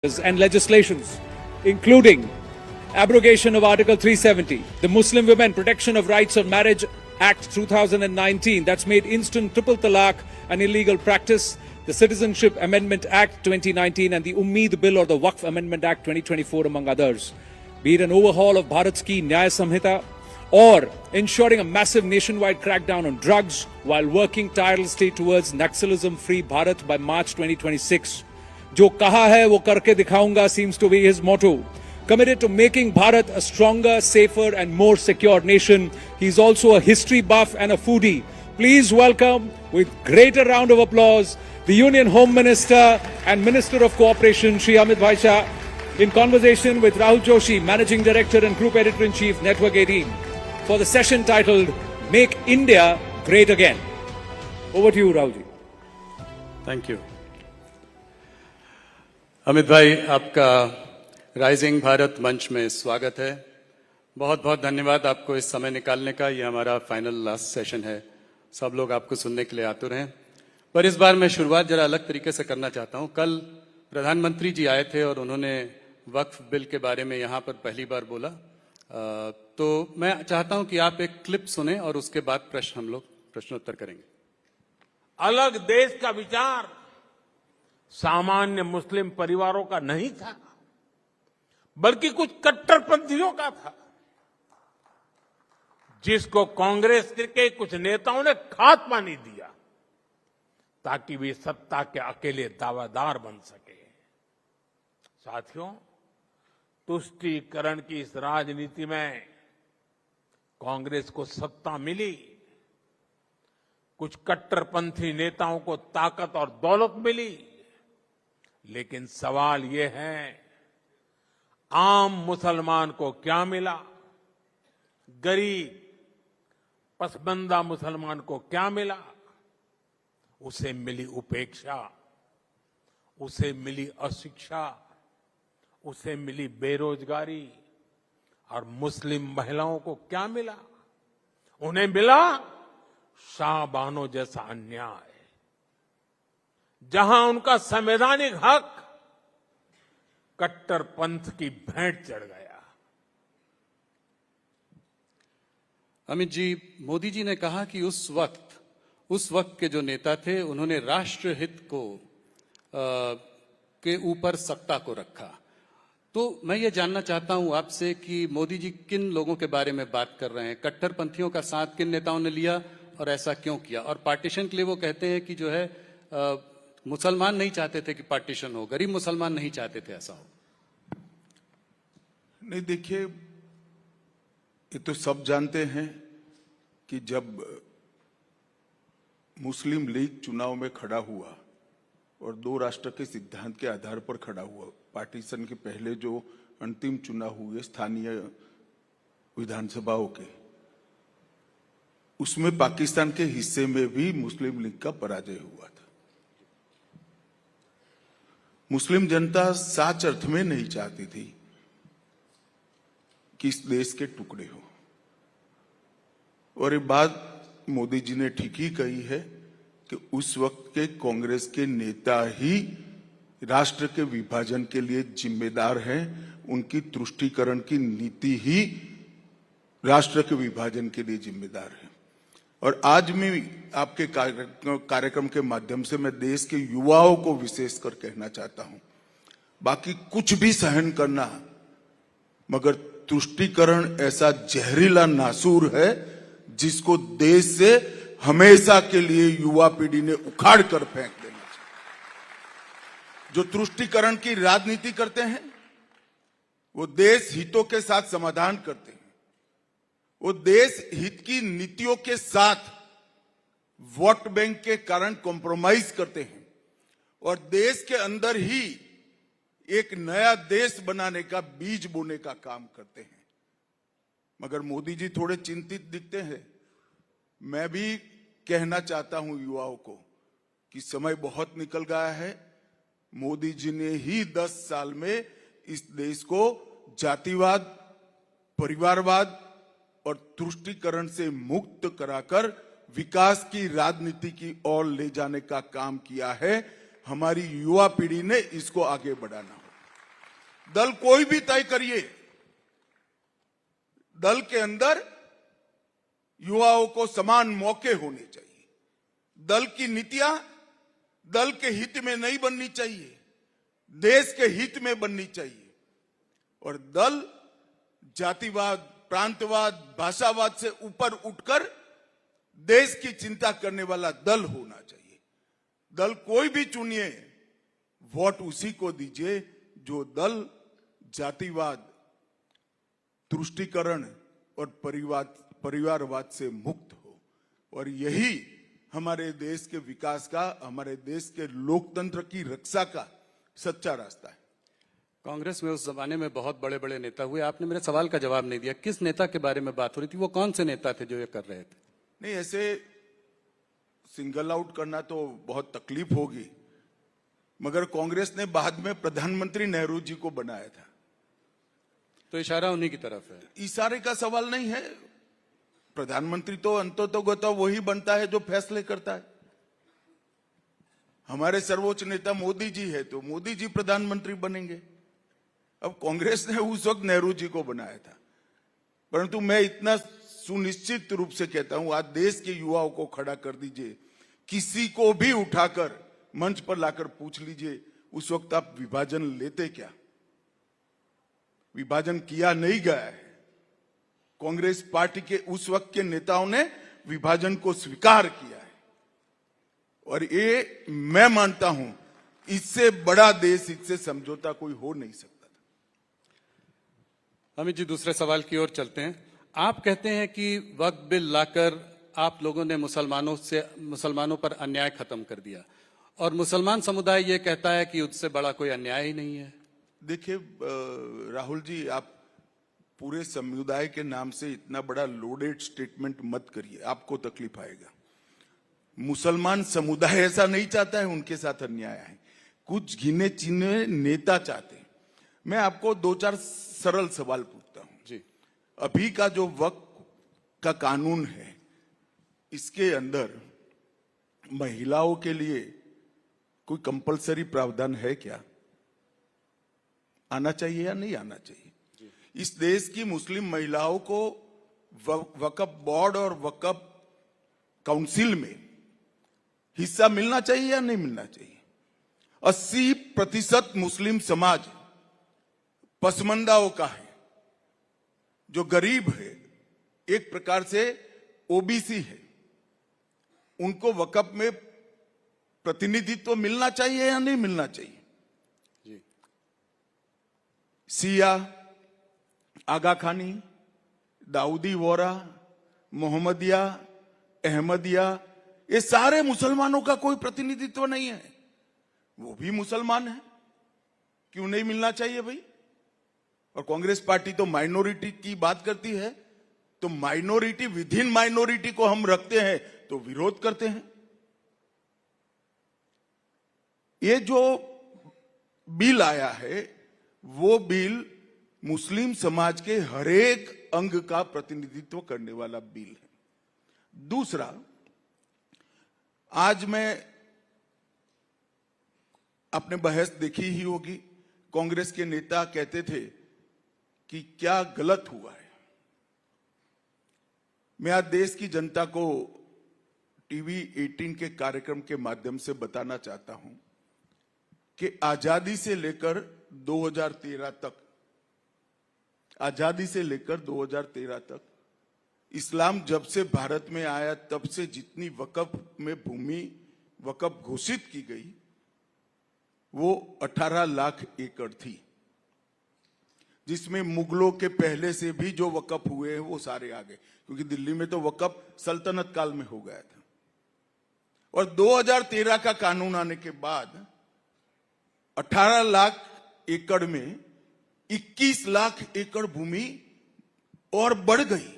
and legislations, including abrogation of Article 370, the Muslim Women Protection of Rights of Marriage Act 2019, that's made instant triple talaq an illegal practice, the Citizenship Amendment Act 2019 and the Ummeed Bill or the Waqf Amendment Act 2024, among others. Be it an overhaul of Bharat's key Nyaya Samhita or ensuring a massive nationwide crackdown on drugs while working tirelessly towards Naxalism-free Bharat by March 2026. जो कहा है वो करके दिखाऊंगा seems to be his motto. Committed to making Bharat a stronger, safer and more secure nation. He's also a history buff and a foodie. Please welcome, with greater round of applause, the Union Home Minister and Minister of Cooperation, Shri Amit Bhai Shah, in conversation with Rahul Joshi, Managing Director and Group Editor-in-Chief, Network 18, for the session titled, Make India Great Again. Over to you, Rahulji. Thank you. Amit भाई, आपका rising Bharat मंच में स्वागत है। बहुत बहुत धन्यवाद आपको इस समय निकालने का। ये हमारा फाइनल लास्ट सेशन है। सब लोग आपको सुनने के लिए आतुर हैं, पर इस बार मैं शुरुआत जरा अलग तरीके से करना चाहता हूं। कल प्रधानमंत्री जी आए थे और उन्होंने वक्फ बिल के बारे में यहां पर पहली बार बोला, तो मैं चाहता हूं कि आप एक क्लिप सुने और उसके बाद हम लोग प्रश्नोत्तर करेंगे। अलग देश का विचार सामान्य मुस्लिम परिवारों का नहीं था, बल्कि कुछ कट्टरपंथियों का था, जिसको कांग्रेस के कुछ नेताओं ने खात्मा नहीं दिया ताकि वे सत्ता के अकेले दावेदार बन सके। साथियों, तुष्टीकरण की इस राजनीति में कांग्रेस को सत्ता मिली, कुछ कट्टरपंथी नेताओं को ताकत और दौलत मिली, लेकिन सवाल ये है, आम मुसलमान को क्या मिला? गरीब पसबंदा मुसलमान को क्या मिला? उसे मिली उपेक्षा, उसे मिली अशिक्षा, उसे मिली बेरोजगारी। और मुस्लिम महिलाओं को क्या मिला? उन्हें मिला शाहबानो जैसा अन्याय, जहां उनका संवैधानिक हक कट्टरपंथ की भेंट चढ़ गया। अमित जी, मोदी जी ने कहा कि उस वक्त के जो नेता थे उन्होंने राष्ट्रहित को के ऊपर सत्ता को रखा। तो मैं ये जानना चाहता हूं आपसे कि मोदी जी किन लोगों के बारे में बात कर रहे हैं? कट्टरपंथियों का साथ किन नेताओं ने लिया और ऐसा क्यों किया? और पार्टीशन के लिए वो कहते हैं कि जो है मुसलमान नहीं चाहते थे कि पार्टीशन हो, गरीब मुसलमान नहीं चाहते थे ऐसा हो। नहीं, देखिए, ये तो सब जानते हैं कि जब मुस्लिम लीग चुनाव में खड़ा हुआ और दो राष्ट्र के सिद्धांत के आधार पर खड़ा हुआ, पार्टीशन के पहले जो अंतिम चुनाव हुए स्थानीय विधानसभाओं के, उसमें पाकिस्तान के हिस्से में भी मुस्लिम लीग का पराजय हुआ था। मुस्लिम जनता सच अर्थ में नहीं चाहती थी कि इस देश के टुकड़े हो, और ये बात मोदी जी ने ठीक ही कही है कि उस वक्त के कांग्रेस के नेता ही राष्ट्र के विभाजन के लिए जिम्मेदार हैं। उनकी तुष्टीकरण की नीति ही राष्ट्र के विभाजन के लिए जिम्मेदार है। और आज मैं आपके कार्यक्रम के माध्यम से मैं देश के युवाओं को विशेषकर कहना चाहता हूं, बाकी कुछ भी सहन करना, मगर तुष्टीकरण ऐसा जहरीला नासूर है जिसको देश से हमेशा के लिए युवा पीढ़ी ने उखाड़ कर फेंक देना चाहिए। जो तुष्टीकरण की राजनीति करते हैं वो देश हितों के साथ समाधान करते हैं, वो देश हित की नीतियों के साथ वोट बैंक के कारण कॉम्प्रोमाइज करते हैं और देश के अंदर ही एक नया देश बनाने का बीज बोने का काम करते हैं। मगर मोदी जी थोड़े चिंतित दिखते हैं। मैं भी कहना चाहता हूं युवाओं को कि समय बहुत निकल गया है। मोदी जी ने ही 10 साल में इस देश को जातिवाद, परिवारवाद और तुष्टीकरण से मुक्त कराकर विकास की राजनीति की ओर ले जाने का काम किया है। हमारी युवा पीढ़ी ने इसको आगे बढ़ाना हो। दल कोई भी तय करिए, दल के अंदर युवाओं को समान मौके होने चाहिए। दल की नीतियां दल के हित में नहीं बननी चाहिए, देश के हित में बननी चाहिए। और दल जातिवाद, प्रांतवाद, भाषावाद से ऊपर उठकर देश की चिंता करने वाला दल होना चाहिए। दल कोई भी चुनिए, वोट उसी को दीजिए जो दल जातिवाद, तुष्टीकरण और परिवारवाद से मुक्त हो। और यही हमारे देश के विकास का, हमारे देश के लोकतंत्र की रक्षा का सच्चा रास्ता है। कांग्रेस में उस जमाने में बहुत बड़े बड़े नेता हुए, आपने मेरे सवाल का जवाब नहीं दिया। किस नेता के बारे में बात हो रही थी? वो कौन से नेता थे जो ये कर रहे थे? नहीं, ऐसे सिंगल आउट करना तो बहुत तकलीफ होगी, मगर कांग्रेस ने बाद में प्रधानमंत्री नेहरू जी को बनाया था, तो इशारा उन्हीं की तरफ है। इशारे का सवाल नहीं है। प्रधानमंत्री तो अंततोगतो वही बनता है जो फैसले करता है। हमारे सर्वोच्च नेता मोदी जी है तो मोदी जी प्रधानमंत्री बनेंगे। अब कांग्रेस ने उस वक्त नेहरू जी को बनाया था, परंतु मैं इतना सुनिश्चित रूप से कहता हूं, आज देश के युवाओं को खड़ा कर दीजिए, किसी को भी उठाकर मंच पर लाकर पूछ लीजिए, उस वक्त आप विभाजन लेते क्या? विभाजन किया नहीं गया है। कांग्रेस पार्टी के उस वक्त के नेताओं ने विभाजन को स्वीकार किया है। और ये मैं मानता हूं, इससे बड़ा देश, इससे समझौता कोई हो नहीं सकता था। अमित जी, दूसरे सवाल की ओर चलते हैं। आप कहते हैं कि वक्फ बिल लाकर आप लोगों ने मुसलमानों पर अन्याय खत्म कर दिया, और मुसलमान समुदाय ये कहता है कि उससे बड़ा कोई अन्याय ही नहीं है। देखिए राहुल जी, आप पूरे समुदाय के नाम से इतना बड़ा लोडेड स्टेटमेंट मत करिए, आपको तकलीफ आएगा। मुसलमान समुदाय ऐसा नहीं चाहता है उनके साथ अन्याय है, कुछ गिने चुने नेता चाहते हैं। मैं आपको दो चार सरल सवाल पूछता हूं जी। अभी का जो वक्फ का कानून है, इसके अंदर महिलाओं के लिए कोई कंपलसरी प्रावधान है क्या? आना चाहिए या नहीं आना चाहिए? इस देश की मुस्लिम महिलाओं को वक्फ बोर्ड और वक्फ काउंसिल में हिस्सा मिलना चाहिए या नहीं मिलना चाहिए? 80% मुस्लिम समाज पसमंदाओं का है, जो गरीब है, एक प्रकार से ओबीसी है, उनको वक्फ में प्रतिनिधित्व मिलना चाहिए या नहीं मिलना चाहिए? जी। सिया, आगा खानी, दाऊदी वोरा, मोहम्मदिया, अहमदिया, ये सारे मुसलमानों का कोई प्रतिनिधित्व नहीं है। वो भी मुसलमान है, क्यों नहीं मिलना चाहिए भाई? और कांग्रेस पार्टी तो माइनॉरिटी की बात करती है, तो माइनॉरिटी विद इन माइनॉरिटी को हम रखते हैं तो विरोध करते हैं। ये जो बिल आया है, वो बिल मुस्लिम समाज के हरेक अंग का प्रतिनिधित्व करने वाला बिल है। दूसरा, आज मैं, आपने बहस देखी ही होगी, कांग्रेस के नेता कहते थे कि क्या गलत हुआ है। मैं आज देश की जनता को टीवी 18 के कार्यक्रम के माध्यम से बताना चाहता हूं कि आजादी से लेकर 2013 तक, आजादी से लेकर 2013 तक, इस्लाम जब से भारत में आया तब से जितनी वक्फ में भूमि वक्फ घोषित की गई, वो 18 लाख एकड़ थी, जिसमें मुगलों के पहले से भी जो वक्फ हुए हैं वो सारे आ गए, क्योंकि दिल्ली में तो वक्फ सल्तनत काल में हो गया था। और 2013 का कानून आने के बाद 18 लाख एकड़ में 21 लाख एकड़ भूमि और बढ़ गई।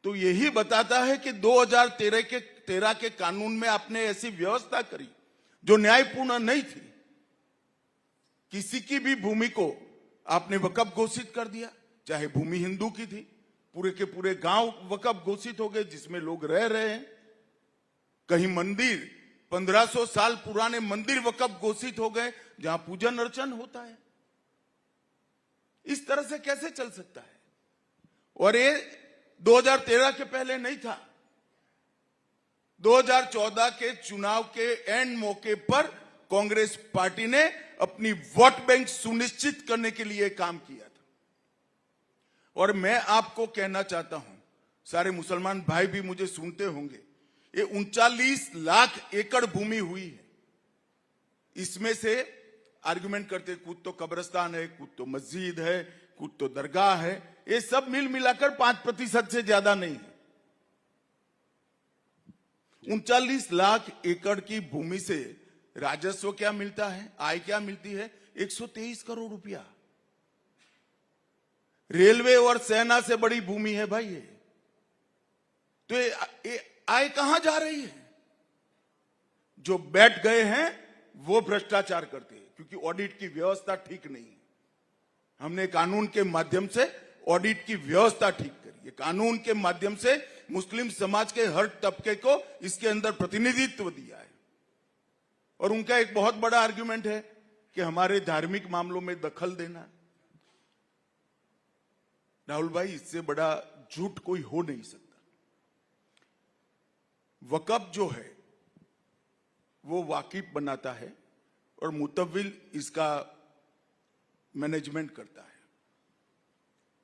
तो यही बताता है कि 2013 के कानून में आपने ऐसी व्यवस्था करी जो न्यायपूर्ण नहीं थी। किसी की भी भूमि को आपने वक्फ घोषित कर दिया, चाहे भूमि हिंदू की थी, पूरे के पूरे गांव वक्फ घोषित हो गए जिसमें लोग रह रहे हैं। कहीं मंदिर 1500 साल पुराने मंदिर वक्फ घोषित हो गए जहां पूजन अर्चन होता है। इस तरह से कैसे चल सकता है? और ये 2013 के पहले नहीं था। 2014 के चुनाव के एंड मौके पर कांग्रेस पार्टी ने अपनी वोट बैंक सुनिश्चित करने के लिए काम किया था। और मैं आपको कहना चाहता हूं, सारे मुसलमान भाई भी मुझे सुनते होंगे, ये 39 लाख एकड़ भूमि हुई है। इसमें से आर्गुमेंट करते कुछ तो कब्रिस्तान है, कुछ तो मस्जिद है, कुछ तो दरगाह है, ये सब मिल मिलाकर 5% से ज्यादा नहीं है। 39 लाख एकड़ की भूमि से राजस्व क्या मिलता है, आय क्या मिलती है? 123 करोड़ रुपया। रेलवे और सेना से बड़ी भूमि है भाई ये। तो ये आय कहां जा रही है? जो बैठ गए हैं वो भ्रष्टाचार करते हैं, क्योंकि ऑडिट की व्यवस्था ठीक नहीं है। हमने कानून के माध्यम से ऑडिट की व्यवस्था ठीक करी है। कानून के माध्यम से मुस्लिम समाज के हर तबके को इसके अंदर प्रतिनिधित्व दिया है। और उनका एक बहुत बड़ा आर्गुमेंट है कि हमारे धार्मिक मामलों में दखल देना। राहुल भाई, इससे बड़ा झूठ कोई हो नहीं सकता। वक्फ जो है वो वाकिफ बनाता है और मुतव्विल इसका मैनेजमेंट करता है।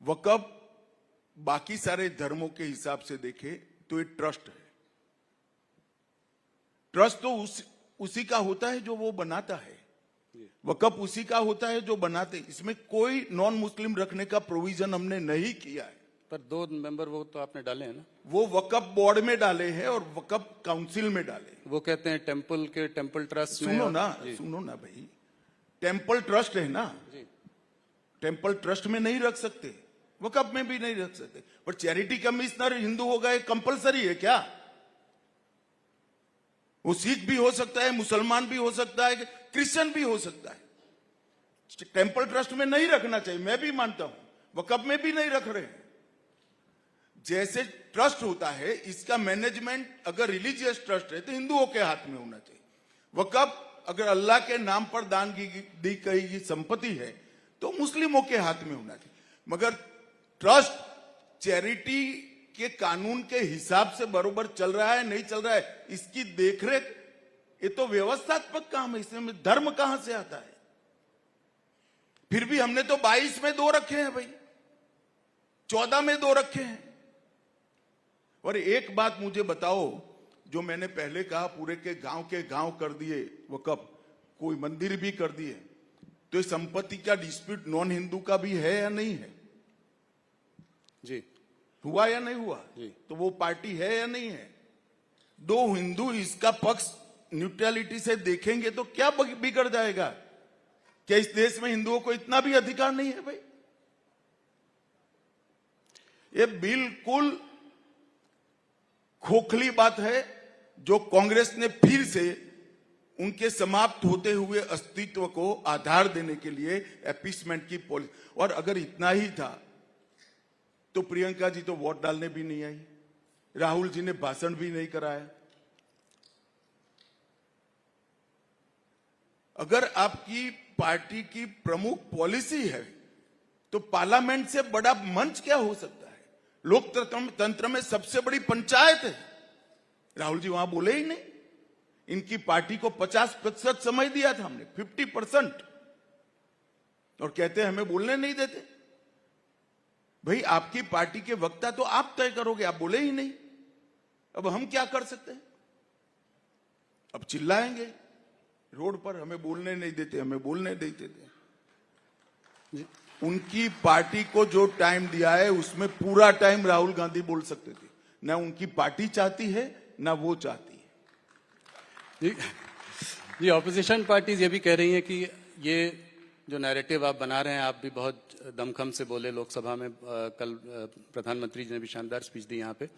वक्फ बाकी सारे धर्मों के हिसाब से देखे तो ये ट्रस्ट है। ट्रस्ट तो उसी का होता है जो वो बनाता है। वक्फ उसी का होता है जो बनाते। इसमें कोई नॉन मुस्लिम रखने का प्रोविजन हमने नहीं किया है। पर 2 मेंबर वो तो आपने डाले हैं ना? वो वक्फ बोर्ड में डाले हैं और वक्फ काउंसिल में डाले। वो कहते हैं टेंपल ट्रस्ट में। सुनो ना भाई, टेंपल ट्रस्ट है ना जी। टेंपल ट्रस्ट में नहीं रख सकते, वक्फ में भी नहीं रख सकते। पर चैरिटी कमिश्नर हिंदू हो गए, कंपलसरी है क्या? वो सिख भी हो सकता है, मुसलमान भी हो सकता है, क्रिश्चियन भी हो सकता है। टेंपल ट्रस्ट में नहीं रखना चाहिए, मैं भी मानता हूं। वक्फ में भी नहीं रख रहे हैं। जैसे ट्रस्ट होता है, इसका मैनेजमेंट अगर रिलीजियस ट्रस्ट है तो हिंदुओं के हाथ में होना चाहिए। वक्फ अगर अल्लाह के नाम पर दान दी गई संपत्ति है तो मुस्लिमों के हाथ में होना चाहिए। मगर ट्रस्ट चैरिटी के कानून के हिसाब से बरोबर चल रहा है नहीं चल रहा है, इसकी देखरेख ये तो व्यवस्थात्मक काम है। इसमें धर्म कहां से आता है? फिर भी हमने तो 22 में 2 रखे हैं भाई, 14 में 2 रखे हैं। और एक बात मुझे बताओ, जो मैंने पहले कहा पूरे के गांव कर दिए वक्फ, कोई मंदिर भी कर दिए, तो ये संपत्ति का डिस्प्यूट नॉन हिंदू का भी है या नहीं है? जी हुआ या नहीं हुआ? जी। तो वो पार्टी है या नहीं है? 2 हिंदू इसका पक्ष न्यूट्रलिटी से देखेंगे तो क्या बिगड़ जाएगा? क्या इस देश में हिंदुओं को इतना भी अधिकार नहीं है भाई? ये बिल्कुल खोखली बात है जो कांग्रेस ने फिर से उनके समाप्त होते हुए अस्तित्व को आधार देने के लिए एपीसमेंट की पॉलिसी। और अगर इतना ही था तो प्रियंका जी तो वोट डालने भी नहीं आई, राहुल जी ने भाषण भी नहीं कराया। अगर आपकी पार्टी की प्रमुख पॉलिसी है तो पार्लियामेंट से बड़ा मंच क्या हो सकता है? लोकतंत्र में सबसे बड़ी पंचायत है। राहुल जी वहां बोले ही नहीं। इनकी पार्टी को 50% समय दिया था हमने, 50%, और कहते हैं हमें बोलने नहीं देते। भाई आपकी पार्टी के वक्ता तो आप तय करोगे, आप बोले ही नहीं। अब हम क्या कर सकते हैं? अब चिल्लाएंगे रोड पर, हमें बोलने नहीं देते, हमें बोलने देते थे। उनकी पार्टी को जो टाइम दिया है उसमें पूरा टाइम राहुल गांधी बोल सकते थे। ना उनकी पार्टी चाहती है ना वो चाहती है। जी ऑपोजिशन पार्टीज ये भी कह रही हैं कि ये जो नैरेटिव आप बना रहे हैं, आप भी बहुत दमखम से बोले लोकसभा में, कल प्रधानमंत्री जी ने भी शानदार स्पीच दी यहाँ पे।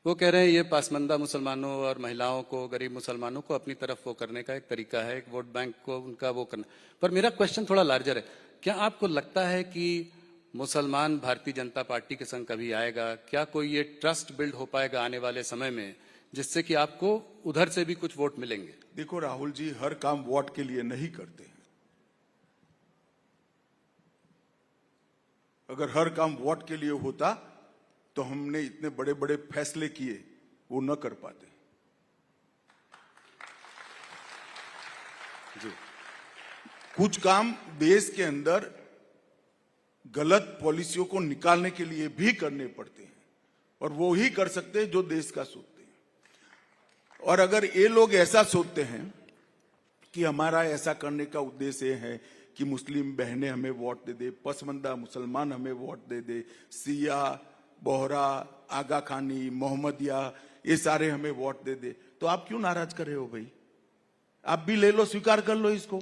वो कह रहे हैं ये पासमंदा मुसलमानों और महिलाओं को, गरीब मुसलमानों को अपनी तरफ वो करने का एक तरीका है, एक वोट बैंक को उनका वो करना। पर मेरा क्वेश्चन थोड़ा लार्जर है। क्या आपको लगता है कि मुसलमान भारतीय जनता पार्टी के संग कभी आएगा? क्या कोई ये ट्रस्ट बिल्ड हो पाएगा आने वाले समय में जिससे कि आपको उधर से भी कुछ वोट मिलेंगे? देखो राहुल जी, हर काम वोट के लिए नहीं करते हैं। अगर हर काम वोट के लिए होता तो हमने इतने बड़े बड़े फैसले किए, वो न कर पाते। जी। कुछ काम देश के अंदर गलत पॉलिसियों को निकालने के लिए भी करने पड़ते हैं, और वो ही कर सकते हैं जो देश का सोचते हैं। और अगर ये लोग ऐसा सोचते हैं कि हमारा ऐसा करने का उद्देश्य है कि मुस्लिम बहनें हमें वोट दे दे, पसमंदा मुसलमान हमें वोट दे दे, सिया, बोहरा, आगा खानी, मोहम्मदिया, ये सारे हमें वोट दे दे, तो आप क्यों नाराज कर रहे हो भाई? आप भी ले लो, स्वीकार कर लो इसको।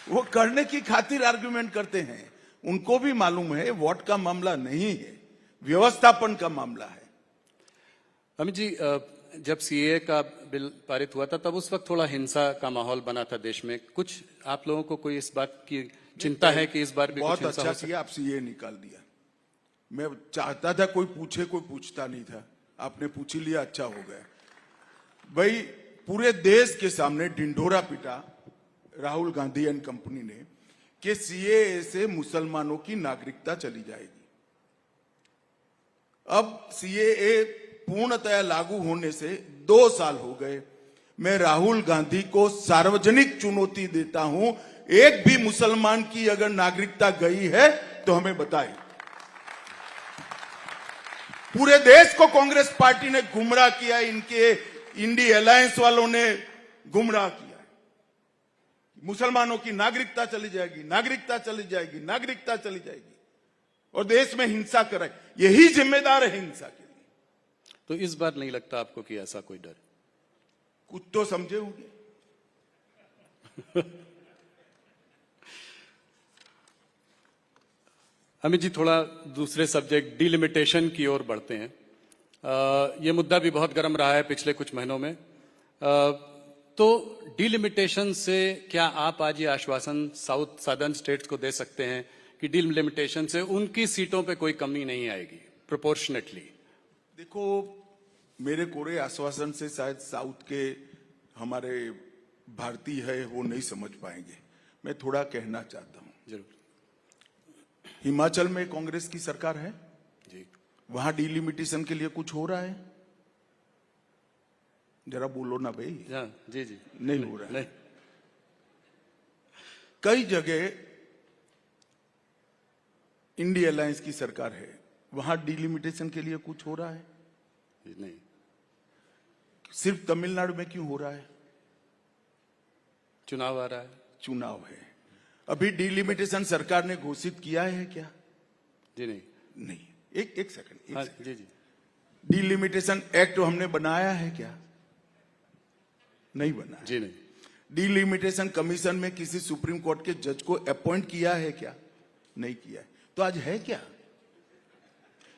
वो करने की खातिर आर्गुमेंट करते हैं। उनको भी मालूम है वोट का मामला नहीं है, व्यवस्थापन का मामला है। अमित जी, जब सीए का बिल पारित हुआ था तब उस वक्त थोड़ा हिंसा का माहौल बना था देश में। कुछ आप लोगों को कोई इस बात की चिंता है कि इस बार भी बहुत कुछ हिंसा अच्छा हो सकती? किया आप सीए निकाल दिया। मैं चाहता था कोई पूछे, कोई पूछता नहीं था। आपने पूछ ही लिया, अच्छा हो गया। भाई पूरे देश के सामने ढिंढोरा पिटा राहुल गांधी एंड कंपनी ने कि सीएए से मुसलमानों की नागरिकता चली जाएगी। अब सीएए पूर्णतया लागू होने से 2 साल हो गए। मैं राहुल गांधी को सार्वजनिक चुनौती देता हूं, एक भी मुसलमान की अगर नागरिकता गई है तो हमें बताएं। पूरे देश को कांग्रेस पार्टी ने गुमराह किया, इनके इंडी अलायंस वालों ने गुमराह किया। मुसलमानों की नागरिकता चली जाएगी, नागरिकता चली जाएगी, नागरिकता चली जाएगी, और देश में हिंसा कराए। यही जिम्मेदार है हिंसा के लिए। तो इस बार नहीं लगता आपको कि ऐसा कोई डर? कुछ तो समझे होंगे। अमित जी, थोड़ा दूसरे सब्जेक्ट डिलिमिटेशन की ओर बढ़ते हैं। ये मुद्दा भी बहुत गर्म रहा है पिछले कुछ महीनों में। तो डिलिमिटेशन से क्या आप आज ये आश्वासन साउथ सदर्न स्टेट्स को दे सकते हैं कि डिलिमिटेशन से उनकी सीटों पे कोई कमी नहीं आएगी प्रोपोर्शनेटली? देखो, मेरे कोरे आश्वासन से शायद साउथ के हमारे भारतीय है वो नहीं समझ पाएंगे। मैं थोड़ा कहना चाहता हूं। जरूर। हिमाचल में कांग्रेस की सरकार है जी। वहां डिलिमिटेशन के लिए कुछ हो रहा है? जरा बोलो ना भाई। हाँ, जी जी। नहीं हो रहा है। नहीं। कई जगह इंडिया अलायंस की सरकार है, वहां डिलिमिटेशन के लिए कुछ हो रहा है? नहीं। सिर्फ तमिलनाडु में क्यों हो रहा है? चुनाव आ रहा है। चुनाव है। अभी डिलिमिटेशन सरकार ने घोषित किया है क्या? जी नहीं। नहीं। एक सेकंड। हाँ, जी जी। डिलिमिटेशन एक्ट हमने बनाया है क्या? नहीं बना है। जी नहीं। डिलिमिटेशन कमीशन में किसी सुप्रीम कोर्ट के जज को अपॉइंट किया है क्या? नहीं किया है। तो आज है क्या?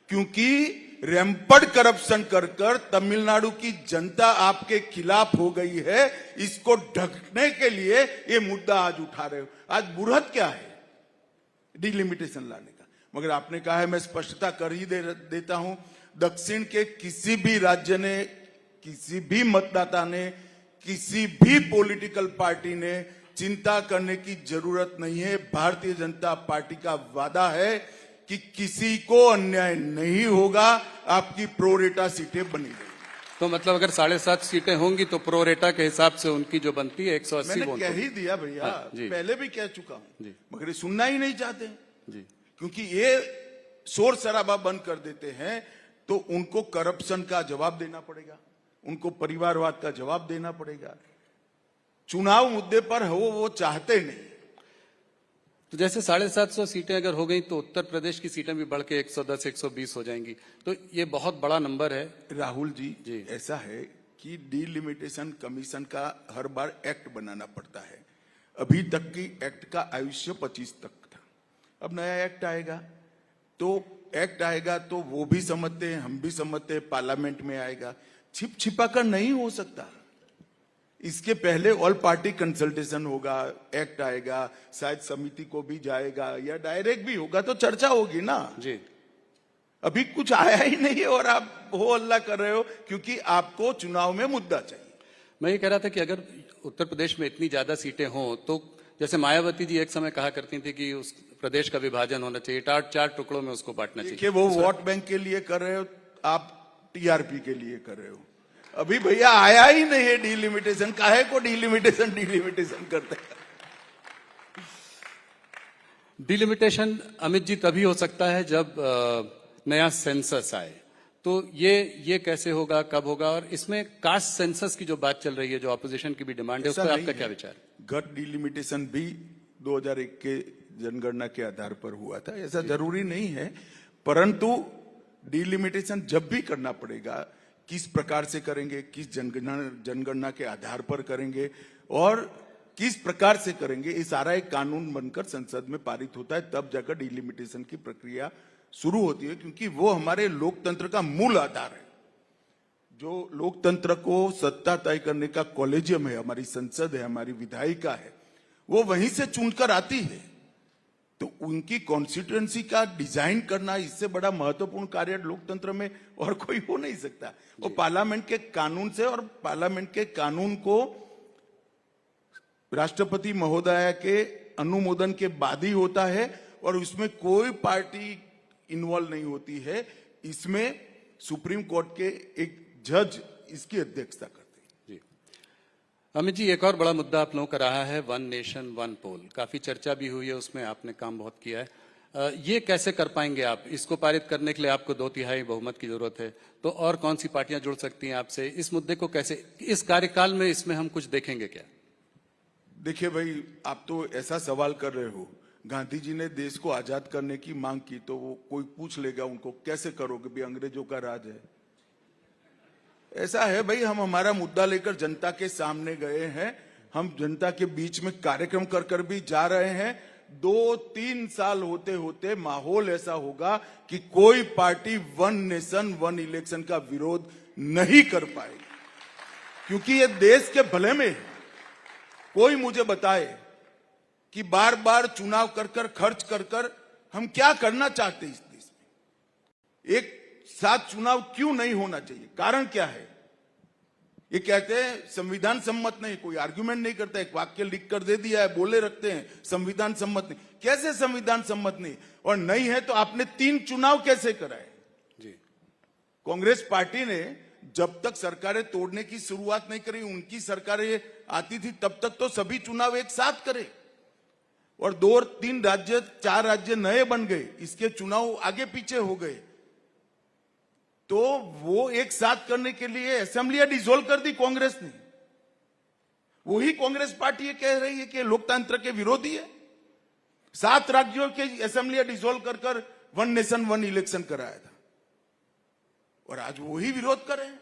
क्योंकि रैंपड करप्शन कर कर तमिलनाडु की जनता आपके खिलाफ हो गई है। इसको ढकने के लिए ये मुद्दा आज उठा रहे हो। आज बुरहत क्या है डिलिमिटेशन लाने का? मगर आपने कहा है, मैं स्पष्टता कर ही देता हूं। दक्षिण के किसी भी राज्य ने, किसी भी मतदाता ने, किसी भी पॉलिटिकल पार्टी ने चिंता करने की जरूरत नहीं है। भारतीय जनता पार्टी का वादा है कि किसी को अन्याय नहीं होगा। आपकी प्रोरेटा सीटें बनी रहेंगी। तो मतलब अगर 7.5 सीटें होंगी तो प्रोरेटा के हिसाब से उनकी जो बनती है 180 मैंने वोट कह ही दिया भैया। हाँ, जी। पहले भी कह चुका हूं, जी। मगर ये सुनना ही नहीं चाहते जी। क्योंकि ये शोर शराबा बंद कर देते हैं तो उनको करप्शन का जवाब देना पड़ेगा, उनको परिवारवाद का जवाब देना पड़ेगा। चुनाव मुद्दे पर वो चाहते नहीं। तो जैसे 750 सीटें अगर हो गई तो उत्तर प्रदेश की सीटें भी बढ़ के 110-120 हो जाएंगी, तो ये बहुत बड़ा नंबर है। राहुल जी, जी। ऐसा है कि डिलिमिटेशन कमीशन का हर बार एक्ट बनाना पड़ता है। अभी तक की एक्ट का आयुष्य 25 तक था। अब नया एक्ट आएगा तो वो भी समझते हैं, हम भी समझते हैं, पार्लियामेंट में आएगा। छिप छिपा कर नहीं हो सकता। इसके पहले ऑल पार्टी कंसल्टेशन होगा, एक्ट आएगा, शायद समिति को भी जाएगा या डायरेक्ट भी होगा, तो चर्चा होगी ना। जी। अभी कुछ आया ही नहीं है और आप हो अल्लाह कर रहे हो क्योंकि आपको चुनाव में मुद्दा चाहिए। मैं ये कह रहा था कि अगर उत्तर प्रदेश में इतनी ज्यादा सीटें हों तो जैसे मायावती जी एक समय कहा करती थी कि उस प्रदेश का विभाजन होना चाहिए, चार टुकड़ों में उसको बांटना चाहिए। देखिए वो वोट बैंक के लिए कर रहे हो, आप टीआरपी के लिए कर रहे हो। अभी भैया आया ही नहीं है डिलिमिटेशन, काहे को डिलिमिटेशन करते हैं। डिलिमिटेशन अमित जी तभी हो सकता है जब नया सेंसस आए, तो ये कैसे होगा, कब होगा? और इसमें कास्ट सेंसस की जो बात चल रही है, जो ऑपोजिशन की भी डिमांड है, उस पर आपका क्या विचार? गट डिलिमिटेशन भी 2001 के जनगणना के आधार पर हुआ था, ऐसा जरूरी नहीं है, परंतु डिलिमिटेशन जब भी करना पड़ेगा किस प्रकार से करेंगे, किस जनगणना के आधार पर करेंगे और किस प्रकार से करेंगे, ये सारा एक कानून बनकर संसद में पारित होता है, तब जाकर डिलिमिटेशन की प्रक्रिया शुरू होती है, क्योंकि वो हमारे लोकतंत्र का मूल आधार है। जो लोकतंत्र को सत्ता तय करने का कॉलेजियम है, हमारी संसद है, हमारी विधायिका है, वो वहीं से चुनकर आती है। तो उनकी कॉन्स्टिट्यूएंसी का डिजाइन करना इससे बड़ा महत्वपूर्ण कार्य लोकतंत्र में और कोई हो नहीं सकता। वो पार्लियामेंट के कानून से, और पार्लियामेंट के कानून को राष्ट्रपति महोदय के अनुमोदन के बाद ही होता है और उसमें कोई पार्टी इन्वॉल्व नहीं होती है। इसमें सुप्रीम कोर्ट के एक जज इसकी अध्यक्षता करते हैं। जी अमित जी, एक और बड़ा मुद्दा आप लोगों का रहा है वन नेशन वन पोल, काफी चर्चा भी हुई है, उसमें आपने काम बहुत किया है। ये कैसे कर पाएंगे आप? इसको पारित करने के लिए आपको 2/3 बहुमत की जरूरत है, तो और कौन सी पार्टियां जुड़ सकती हैं आपसे? इस मुद्दे को कैसे इस कार्यकाल में इसमें हम कुछ देखेंगे क्या? देखिए भाई, आप तो ऐसा सवाल कर रहे हो, गांधी जी ने देश को आजाद करने की मांग की, तो वो कोई पूछ लेगा उनको कैसे करोगे भी, अंग्रेजों का राज है। ऐसा है भाई, हम हमारा मुद्दा लेकर जनता के सामने गए हैं, हम जनता के बीच में कार्यक्रम कर कर भी जा रहे हैं। 2-3 साल होते होते माहौल ऐसा होगा कि कोई party one nation one election का विरोध नहीं कर पाएगी, क्योंकि ये देश के भले में है। कोई मुझे बताए कि बार बार चुनाव कर कर खर्च कर कर हम क्या करना चाहते हैं इस देश में? एक साथ चुनाव क्यों नहीं होना चाहिए? कारण क्या है? ये कहते हैं संविधान सम्मत नहीं, कोई आर्गुमेंट नहीं करता, एक वाक्य लिख कर दे दिया है, बोले रखते हैं संविधान सम्मत नहीं। कैसे संविधान सम्मत नहीं? और नहीं है तो आपने 3 चुनाव कैसे कराए? जी, कांग्रेस पार्टी ने जब तक सरकारें तोड़ने की शुरुआत नहीं करी, उनकी सरकारें आती थी, तब तक तो सभी चुनाव एक साथ करे, और 2-3 राज्य 4 राज्य नए बन गए, इसके चुनाव आगे पीछे हो गए। तो वो एक साथ करने के लिए असेंबलियां डिसॉल्व कर दी कांग्रेस ने। वही कांग्रेस पार्टी ये कह रही है कि लोकतंत्र के विरोधी है। 7 राज्यों के असेंबलियां डिसॉल्व कर कर वन नेशन वन इलेक्शन कराया था, और आज वही विरोध कर रहे हैं।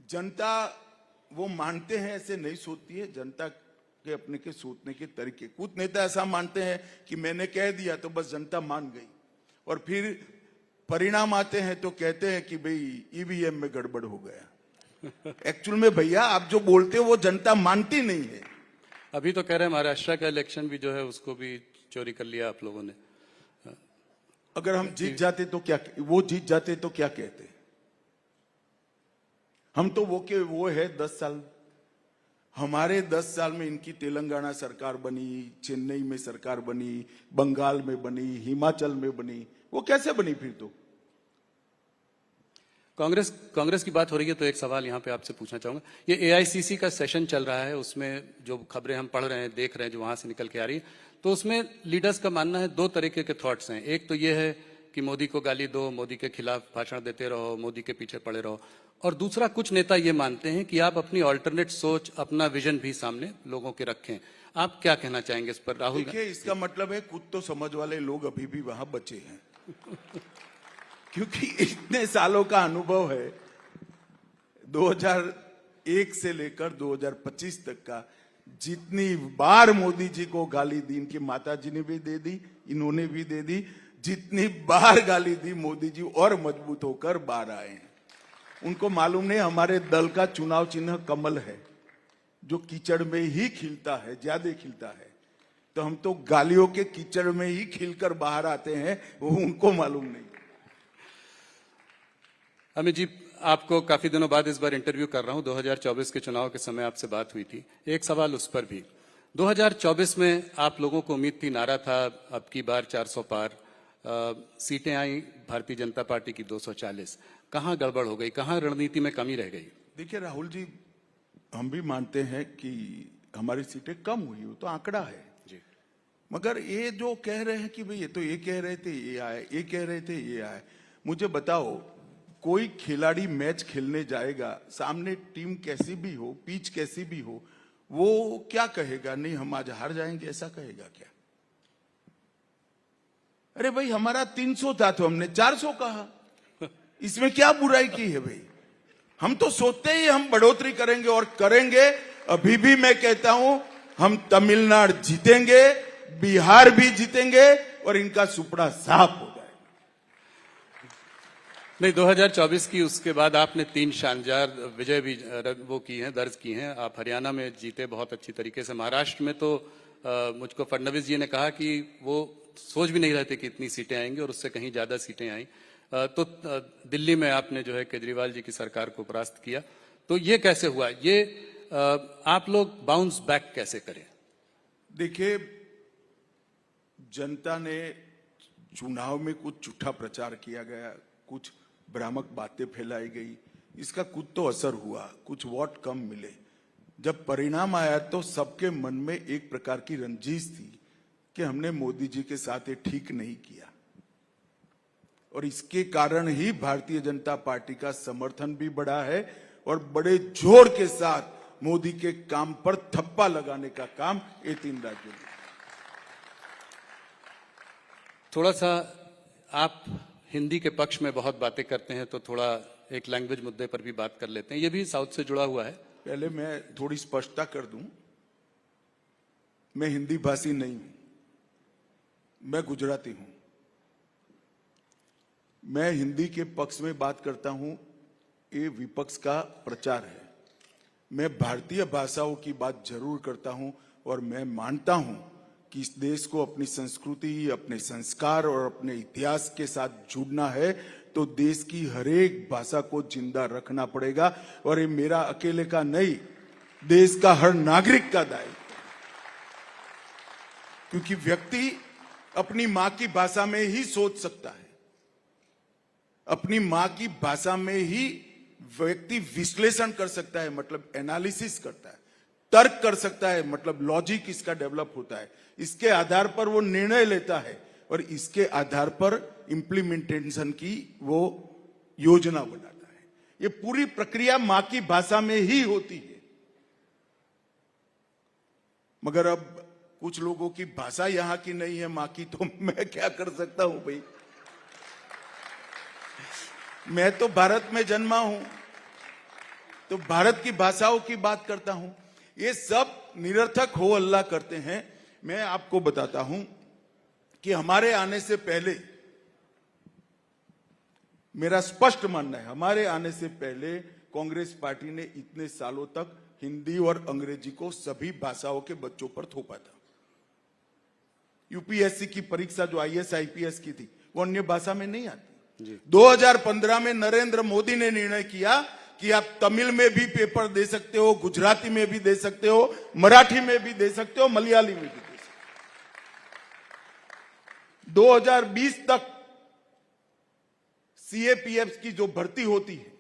जनता वो मानते हैं, ऐसे नहीं सोचती है। जनता के अपने के सोचने के तरीके, कुछ नेता ऐसा मानते हैं कि मैंने कह दिया तो बस जनता मान गई, और फिर परिणाम आते हैं तो कहते हैं कि भाई ईवीएम में गड़बड़ हो गया। एक्चुअल में भैया आप जो बोलते हो वो जनता मानती नहीं है। अभी तो कह रहे हैं महाराष्ट्र का इलेक्शन भी जो है उसको भी चोरी कर लिया आप लोगों ने। अगर हम जीत जाते तो क्या, वो जीत जाते तो क्या कहते? हम तो वो है 10 साल, हमारे 10 साल में इनकी तेलंगाना सरकार बनी, चेन्नई में सरकार बनी, बंगाल में बनी, हिमाचल में बनी, वो कैसे बनी फिर? तो कांग्रेस की बात हो रही है तो एक सवाल यहां पे आपसे पूछना चाहूंगा। ये एआईसीसी का सेशन चल रहा है, उसमें जो खबरें हम पढ़ रहे हैं, देख रहे हैं, जो वहां से निकल के आ रही है, तो उसमें लीडर्स का मानना है 2 तरीके के थॉट्स हैं। एक तो ये है कि मोदी को गाली दो, मोदी के खिलाफ भाषण देते रहो, मोदी के पीछे पड़े रहो, और दूसरा कुछ नेता ये मानते हैं कि आप अपनी ऑल्टरनेट सोच, अपना विजन भी सामने लोगों के रखें। आप क्या कहना चाहेंगे इस पर राहुल? देखिए, इसका मतलब है कुछ तो समझ वाले लोग अभी भी वहां बचे हैं क्योंकि इतने सालों का अनुभव है, 2001 से लेकर 2025 तक का, जितनी बार मोदी जी को गाली दी, इनकी माता जी ने भी दे दी, इन्होंने भी दे दी, जितनी बार गाली दी मोदी जी और मजबूत होकर बाहर आए हैं। उनको मालूम नहीं हमारे दल का चुनाव चिन्ह कमल है, जो कीचड़ में ही खिलता है, ज्यादा खिलता है। तो हम तो गालियों के कीचड़ में ही खिलकर बाहर आते हैं, वो उनको मालूम नहीं। अमित जी, आपको काफी दिनों बाद इस बार इंटरव्यू कर रहा हूं। 2024 के चुनाव के समय आपसे बात हुई थी, एक सवाल उस पर भी। 2024 में आप लोगों को उम्मीद थी, नारा था अब की बार 400 पार, सीटें आई भारतीय जनता पार्टी की 240। कहां गड़बड़ हो गई, कहां रणनीति में कमी रह गई? देखिए राहुल जी, हम भी मानते हैं कि हमारी सीटें कम हुई, वो तो आंकड़ा है जी। मगर ये जो कह रहे हैं कि भाई ये तो ये कह रहे थे ये आए, ये कह रहे थे ये आए, मुझे बताओ कोई खिलाड़ी मैच खेलने जाएगा, सामने टीम कैसी भी हो, पिच कैसी भी हो, वो क्या कहेगा? नहीं हम आज हार जाएंगे, ऐसा कहेगा क्या? अरे भाई हमारा 300 था तो हमने 400 कहा, इसमें क्या बुराई की है भाई? हम तो सोचते ही हम बढ़ोतरी करेंगे और करेंगे। अभी भी मैं कहता हूं हम तमिलनाडु जीतेंगे, बिहार भी जीतेंगे और इनका सुपड़ा साफ हो जाएगा। नहीं, 2024 की उसके बाद आपने 3 शानदार विजय भी वो की हैं, दर्ज की हैं। आप हरियाणा में जीते बहुत अच्छी तरीके से। महाराष्ट्र में तो मुझको फडणवीस जी ने कहा कि वो सोच भी नहीं रहे थे कि इतनी सीटें आएंगी और उससे कहीं ज्यादा सीटें आई। तो दिल्ली में आपने जो है केजरीवाल जी की सरकार को परास्त किया। तो ये कैसे हुआ? ये आप लोग बाउंस बैक कैसे करें? देखिए, जनता ने चुनाव में कुछ झूठा प्रचार किया गया, कुछ भ्रामक बातें फैलाई गई, इसका कुछ तो असर हुआ, कुछ वोट कम मिले। जब परिणाम आया तो सबके मन में एक प्रकार की रंजिश थी कि हमने मोदी जी के साथ ये ठीक नहीं किया, और इसके कारण ही भारतीय जनता पार्टी का समर्थन भी बढ़ा है और बड़े जोर के साथ मोदी के काम पर थप्पा लगाने का काम ये 3 राज्यों में। थोड़ा सा आप हिंदी के पक्ष में बहुत बातें करते हैं, तो थोड़ा एक लैंग्वेज मुद्दे पर भी बात कर लेते हैं। ये भी साउथ से जुड़ा हुआ है। पहले मैं थोड़ी स्पष्टता कर दूं, मैं हिंदी भाषी नहीं हूं, मैं गुजराती हूं। मैं हिंदी के पक्ष में बात करता हूं, ये विपक्ष का प्रचार है। मैं भारतीय भाषाओं की बात जरूर करता हूं और मैं मानता हूं कि इस देश को अपनी संस्कृति, अपने संस्कार और अपने इतिहास के साथ जुड़ना है तो देश की हर एक भाषा को जिंदा रखना पड़ेगा, और ये मेरा अकेले का नहीं, देश का हर नागरिक का दायित्व है। क्योंकि व्यक्ति अपनी मां की भाषा में ही सोच सकता है, अपनी मां की भाषा में ही व्यक्ति विश्लेषण कर सकता है, मतलब एनालिसिस करता है, तर्क कर सकता है, मतलब लॉजिक इसका डेवलप होता है। इसके आधार पर वो निर्णय लेता है और इसके आधार पर इंप्लीमेंटेशन की वो योजना बनाता है। ये पूरी प्रक्रिया मां की भाषा में ही होती है। मगर अब कुछ लोगों की भाषा यहां की नहीं है मां की, तो मैं क्या कर सकता हूं भाई? मैं तो भारत में जन्मा हूं, तो भारत की भाषाओं की बात करता हूं। ये सब निरर्थक हो अल्लाह करते हैं। मैं आपको बताता हूं कि हमारे आने से पहले, मेरा स्पष्ट मानना है, हमारे आने से पहले कांग्रेस पार्टी ने इतने सालों तक हिंदी और अंग्रेजी को सभी भाषाओं के बच्चों पर थोपा था। यूपीएससी की परीक्षा जो आईएएस आईपीएस की थी, वो अन्य भाषा में नहीं आती। 2015 में नरेंद्र मोदी ने निर्णय किया कि आप तमिल में भी पेपर दे सकते हो, गुजराती में भी दे सकते हो, मराठी में भी दे सकते हो, मलयाली में भी दे सकते हो। 2020 तक सीएपीएफ की जो भर्ती होती है,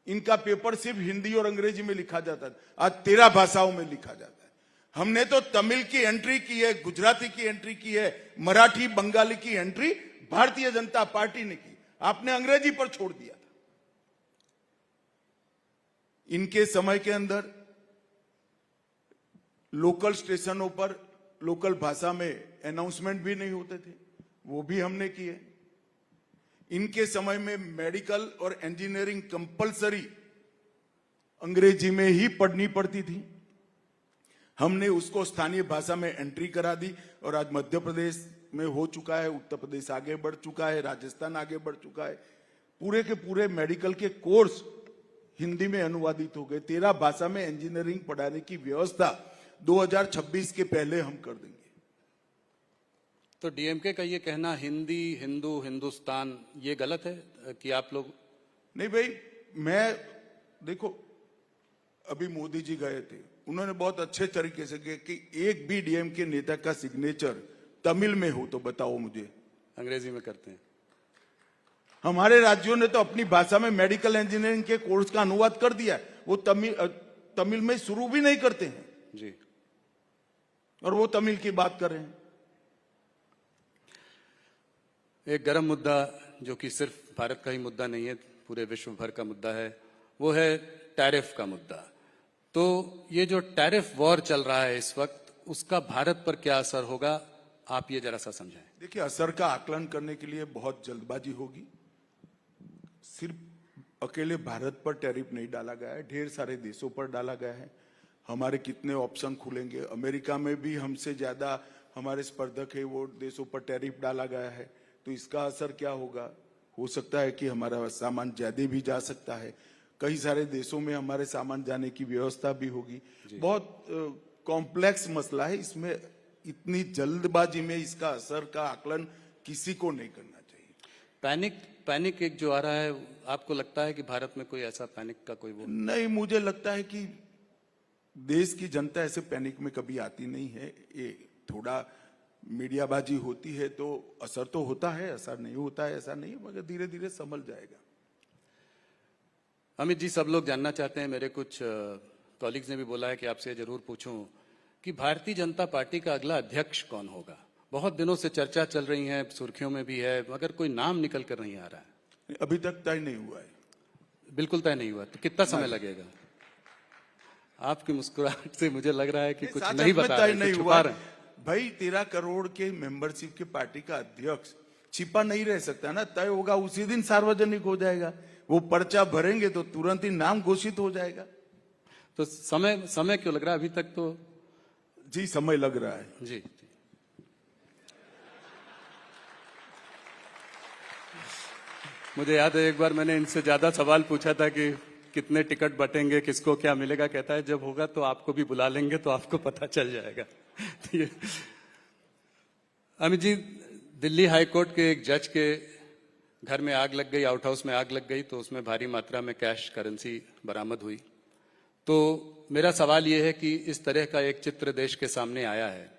इनका पेपर सिर्फ हिंदी और अंग्रेजी में लिखा जाता था, आज 13 भाषाओं में लिखा जाता है। हमने तो तमिल की एंट्री की है, गुजराती की एंट्री की है, मराठी बंगाली की एंट्री भारतीय जनता पार्टी ने की, आपने अंग्रेजी पर छोड़ दिया था। इनके समय के अंदर लोकल स्टेशनों पर लोकल भाषा में अनाउंसमेंट भी नहीं होते थे, वो भी हमने किए। इनके समय में मेडिकल और इंजीनियरिंग कंपलसरी अंग्रेजी में ही पढ़नी पड़ती थी, हमने उसको स्थानीय भाषा में एंट्री करा दी और आज मध्य प्रदेश में हो चुका है, उत्तर प्रदेश आगे बढ़ चुका है, राजस्थान आगे बढ़ चुका है। पूरे के पूरे मेडिकल के कोर्स हिंदी में अनुवादित हो गए। 13 भाषा में इंजीनियरिंग पढ़ाने की व्यवस्था 2026 के पहले हम कर देंगे। तो डीएमके का ये कहना हिंदी, हिंदू, हिंदुस्तान ये गलत है कि आप लोग? नहीं भाई, मैं देखो अभी मोदी जी गए थे, उन्होंने बहुत अच्छे तरीके से कहा कि एक भी डीएमके नेता का सिग्नेचर तमिल में हो तो बताओ मुझे। अंग्रेजी में करते हैं। हमारे राज्यों ने तो अपनी भाषा में मेडिकल इंजीनियरिंग के कोर्स का अनुवाद कर दिया, वो तमिल में शुरू भी नहीं करते हैं जी। और वो तमिल की बात कर रहे हैं। एक गर्म मुद्दा जो कि सिर्फ भारत का ही मुद्दा नहीं है, पूरे विश्व भर का मुद्दा है, वो है टैरिफ का मुद्दा। तो ये जो टैरिफ वॉर चल रहा है इस वक्त, उसका भारत पर क्या असर होगा, आप ये जरा सा समझाएं। देखिए, असर का आकलन करने के लिए बहुत जल्दबाजी होगी। सिर्फ अकेले भारत पर टैरिफ नहीं डाला गया है, ढेर सारे देशों पर डाला गया है। हमारे कितने ऑप्शन खुलेंगे, अमेरिका में भी हमसे ज्यादा हमारे स्पर्धक है, वो देशों पर टैरिफ डाला गया है। तो इसका असर क्या होगा? हो सकता है कि हमारा सामान ज्यादा भी जा सकता है, कई सारे देशों में हमारे सामान जाने की व्यवस्था भी होगी। बहुत कॉम्प्लेक्स मसला है, इसमें इतनी जल्दबाजी में इसका असर का आकलन किसी को नहीं करना चाहिए। पैनिक एक जो आ रहा है, आपको लगता है कि भारत में कोई ऐसा पैनिक का कोई वो नहीं? मुझे लगता है कि देश की जनता ऐसे पैनिक में कभी आती नहीं है। ये थोड़ा मीडियाबाजी होती है तो असर तो होता है, असर नहीं होता है ऐसा नहीं, मगर धीरे धीरे संभल जाएगा। अमित जी, सब लोग जानना चाहते हैं, मेरे कुछ कॉलीग्स ने भी बोला है कि आपसे जरूर पूछूं कि भारतीय जनता पार्टी का अगला अध्यक्ष कौन होगा। बहुत दिनों से चर्चा चल रही है, सुर्खियों में भी है, मगर कोई नाम निकल कर नहीं आ रहा है। अभी तक तय नहीं हुआ है। बिल्कुल तय नहीं हुआ, तो कितना समय लगेगा? आपकी मुस्कुराहट से मुझे लग रहा है कि कुछ नहीं बता रहे, कुछ छुपा रहे हैं। भाई 13 करोड़ के मेंबरशिप के पार्टी का अध्यक्ष छिपा नहीं रह सकता ना, तय होगा उसी दिन सार्वजनिक हो जाएगा। वो पर्चा भरेंगे तो तुरंत ही नाम घोषित हो जाएगा। तो समय क्यों लग रहा है अभी तक? तो जी समय लग रहा है जी। मुझे याद है एक बार मैंने इनसे ज्यादा सवाल पूछा था कि कितने टिकट बटेंगे, किसको क्या मिलेगा। कहता है जब होगा तो आपको भी बुला लेंगे तो आपको पता चल जाएगा। अमित जी, दिल्ली हाई कोर्ट के एक जज के घर में आग लग गई, आउट हाउस में आग लग गई, तो उसमें भारी मात्रा में कैश करेंसी बरामद हुई। तो मेरा सवाल यह है कि इस तरह का एक चित्र देश के सामने आया है,